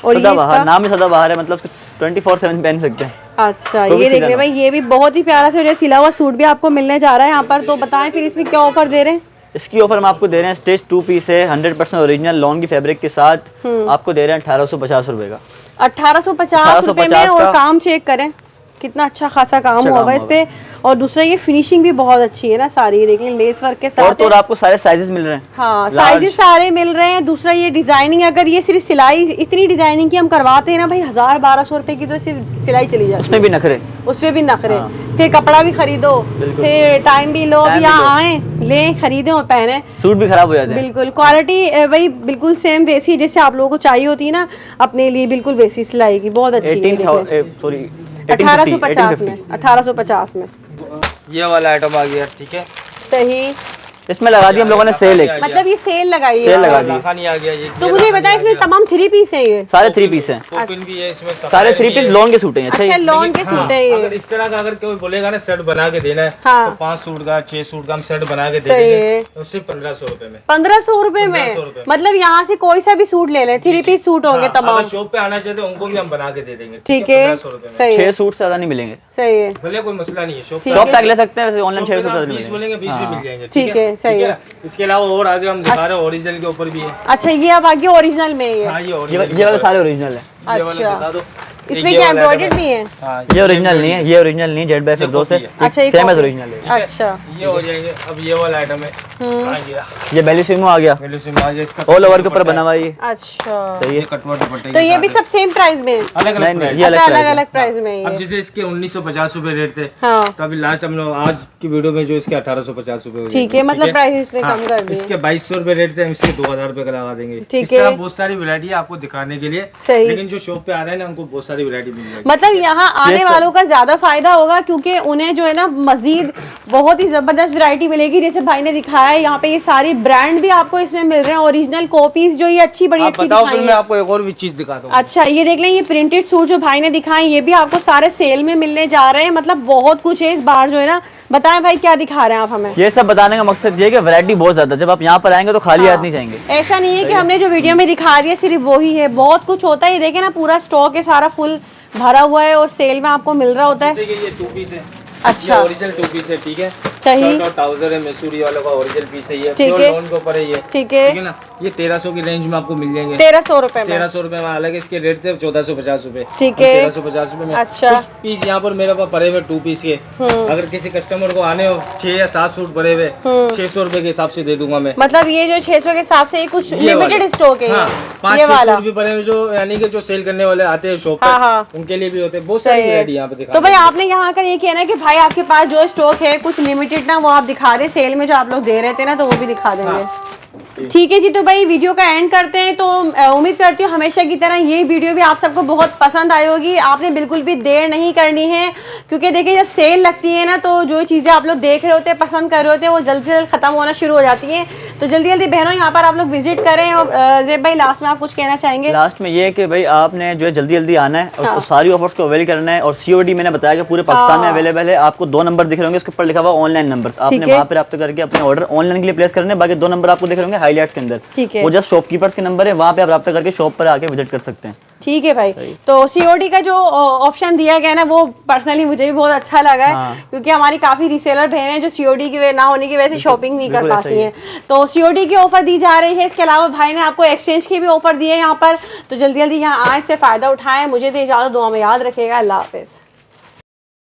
और ये सदाबहार नाम ही सदाबहार है, मतलब 24/7 पहन सकते हैं। अच्छा ये देख ले भाई, ये भी बहुत ही प्यारा से सिला हुआ सूट भी आपको मिलने जा रहा है यहाँ पर। तो बताएं फिर इसमें क्या ऑफर दे रहे हैं? इसकी ऑफर हम आपको दे रहे हैं, स्टिच 2 पीस है, 100% ओरिजिनल लॉन की फैब्रिक के साथ आपको दे रहे हैं 1850 रुपए का। 1850 रुपए में, और काम चेक करें कितना अच्छा खासा काम हुआ है इस पे। और दूसरा ये फिनिशिंग भी बहुत अच्छी है ना सारी, ये देखिए लेस वर्क के साथ और आपको सारे साइजेस मिल रहे हैं। हाँ साइजेस सारे मिल रहे हैं। दूसरा ये डिजाइनिंग, अगर ये सिर्फ सिलाई इतनी डिजाइनिंग की हम करवाते हैं ना भाई 1000-1200 रुपए की तो सिर्फ सिलाई चली जाती है, उसमें भी नखरे, उसपे भी नखरे। फिर कपड़ा भी खरीदो, फिर टाइम भी लो, अब यहाँ आए लें खरीदें और पहने, सूट भी खराब हो जाते हैं। बिल्कुल क्वालिटी वही बिल्कुल सेम वैसी जैसे आप लोगों को चाहिए होती है ना अपने लिए, बिल्कुल वैसी सिलाई की, बहुत अच्छी है। 1850 में, 1850 में ये वाला आइटम आ गया। ठीक है, सही। इसमें लगा दी हम लोगों ने सेल, एक मतलब ये सेल लगाई है, सेल लगा दी। लाखानी आ गया ये। तो मुझे बताया इसमें तमाम 3 पीस है ये? सारे 3 पीस हैं, पोपिन भी है इसमें, सारे 3 पीस लॉन के सूट हैं। अच्छा लॉन के सूट है ये। अगर इस तरह का अगर कोई बोलेगा ना सेट बना के देना है हाँ। तो 5 सूट का 6 सूट का हम सेट बना के दे सही देंगे, है। तो सिर्फ 1500 रुपए में। 1500 रुपए में, 1500 रुपए। मतलब यहाँ से कोई सा भी सूट ले लें, 3 पीस सूट होंगे तमाम। अगर शॉप पे आना चाहते हैं उनको भी हम बना के दे देंगे। ठीक है, 1500 रुपए में। सही 6 है, सूट से ज्यादा नहीं मिलेंगे, सही है, भले कोई मसला नहीं है। शॉप शॉप तक ले सकते हैं, वैसे ऑनलाइन 600 से ज्यादा नहीं 20 मिलेंगे। बोलेंगे 20 भी मिल जाएंगे। ठीक है, सही है। इसके अलावा और आगे हम दिखा रहे हैं ओरिजिनल के ऊपर भी है। अच्छा ये अब आगे ओरिजिनल में ही है? हाँ ये ये ओरिजिनल वाले सारे ओरिजिनल है, ये वाला अच्छा बता दो। इसमें क्या एम्ब्रॉयडर्ड भी है? हाँ ये ओरिजिनल नहीं है, ये ओरिजिनल नहीं, जेड बाय फिरदौस है, अच्छा ये सेम एज कॉपी। ओरिजिनल है। अच्छा ये हो जाएंगे। अब ये वाला आइटम है, आ गया ये बेलिसिमो आ गया, ऑल ओवर के ऊपर बना हुआ है ये। अच्छा सही है, कटवा दुपट्टे तो ये भी सब सेम प्राइस में? अलग नहीं, अलग नहीं, प्राइस। ये अलग अच्छा प्राइस अलग है। अलग प्राइस में अब ये? जैसे इसके 1950 रुपए रेट थे, हाँ तो अभी लास्ट हम लोग आज की वीडियो में जो इसके 1850 रुपए हो ठीक जाएंगे। है, मतलब प्राइस इसमें कम कर दिए। इसके 2200 रुपए रेट थे, हम इसके 2000 रुपए का लगा देंगे। ठीक इस तरह है। बहुत सारी वैरायटी है आपको दिखाने के लिए, सही। लेकिन जो शॉप पे आ रहे हैं ना उनको बहुत सारी वैरायटी मिल जाएगी। मतलब यहाँ आने वालों का ज्यादा फायदा होगा क्योंकि उन्हें जो है ना मजीद बहुत ही जबरदस्त वैरायटी मिलेगी। जैसे भाई ने दिखाया है यहाँ पे ये सारी ब्रांड भी आपको इसमें मिल रहे हैं, ओरिजिनल कॉपीज जो ये अच्छी बड़ी आप अच्छी बताओ दिखाई फिर है। मैं आपको एक और भी चीज दिखाता हूँ। अच्छा ये देख लें, ये प्रिंटेड सूट जो भाई ने दिखाए ये भी आपको सारे सेल में मिलने जा रहे हैं। मतलब बहुत कुछ है इस बार जो है ना। बताएं भाई क्या दिखा रहे हैं आप हमें? ये सब बताने का मकसद ये है कि वैरायटी बहुत ज्यादा, जब आप यहाँ पर आएंगे तो खाली हाथ नहीं जाएंगे। ऐसा नहीं है कि हमने जो वीडियो में दिखा दिया सिर्फ वही है, बहुत कुछ होता है। ये देखें ना पूरा स्टॉक है सारा फुल भरा हुआ है और सेल में आपको मिल रहा होता है। जैसे कि ये 2 पीस है, अच्छा ओरिजिनल 2 पीस है। ठीक है, सही। शर्ट और ट्राउजर है, मैसूरी वालों का ओरिजिनल पीस है ये, ठीक प्योर है। लॉन के ऊपर है ये। ठीक है, ठीक है ना, ये 1300 की रेंज में आपको मिल जाएंगे। 1300 रुपए में? 1300 रुपए में। अलग इसके रेट थे 1450 रुपए। ठीक है, 1350 रुपए में। अच्छा। कुछ पीस यहाँ पर मेरे पास पड़े हुए 2 पीस के, अगर किसी कस्टमर को आने हो 6 या 7 सूट पड़े हुए 600 रुपए के हिसाब से दे दूंगा मैं। मतलब ये जो 600 के हिसाब से ये कुछ ये लिमिटेड वाले। स्टॉक है हाँ, ये 5-6 वाला। सूट भी पड़े हुए जो यानी कि जो सेल करने वाले आते हैं शॉप हाँ, पे, हाँ। उनके लिए भी होते हैं। बहुत सारी सही है। वैरायटी यहाँ पे दिखा तो भाई आपने यहाँ आकर ये किया ना कि भाई आपके पास जो स्टॉक है कुछ लिमिटेड ना वो आप दिखा रहे सेल में जो आप लोग दे रहे थे ना, तो वो भी दिखा देंगे। ठीक है जी, तो भाई वीडियो का एंड करते हैं। तो उम्मीद करती हूँ हमेशा की तरह ये वीडियो भी आप सबको बहुत पसंद आई होगी। आपने बिल्कुल भी देर नहीं करनी है क्योंकि देखिए जब सेल लगती है ना तो जो चीज़ें आप लोग देख रहे होते हैं पसंद कर रहे होते हैं वो जल्द से जल्द खत्म होना शुरू हो जाती हैं। तो जल्दी जल्दी बहनों यहाँ पर आप लोग विजिट करें। और ज़ेब भाई लास्ट में आप कुछ कहना चाहेंगे? लास्ट में ये है कि भाई आपने जो है जल्दी जल्दी आना है और सारी ऑफर्स को अवेल करना है। और COD मैंने बताया कि पूरे पाकिस्तान में अवेलेबल है। आपको 2 नंबर दिख रहे होंगे, उसके ऊपर लिखा हुआ ऑनलाइन नंबर, आपने वहाँ पर रब्ता करके अपने ऑर्डर ऑनलाइन के लिए प्लेस करने। बाकी 2 नंबर आपको दिख रहे होंगे हाईलाइट्स के अंदर, ठीक है, वो जस्ट शॉपकीपर्स के नंबर है, वहाँ पे आप रब्ता करके शॉप पर आके विजिट कर सकते हैं। ठीक है भाई। तो COD का जो ऑप्शन दिया गया है ना वो पर्सनली मुझे भी बहुत अच्छा लगा है क्योंकि हमारी काफ़ी रीसेलर बहनें हैं जो COD की ना होने की वजह से शॉपिंग नहीं कर पाती हैं। तो COD की ऑफर दी जा रही है। इसके अलावा भाई ने आपको एक्सचेंज की भी ऑफर दी है यहाँ पर। तो जल्दी जल्दी यहाँ आए, इससे फ़ायदा उठाएं। मुझे तो इजाज़त, दुआ में याद रखिएगा। अल्लाह हाफिज़।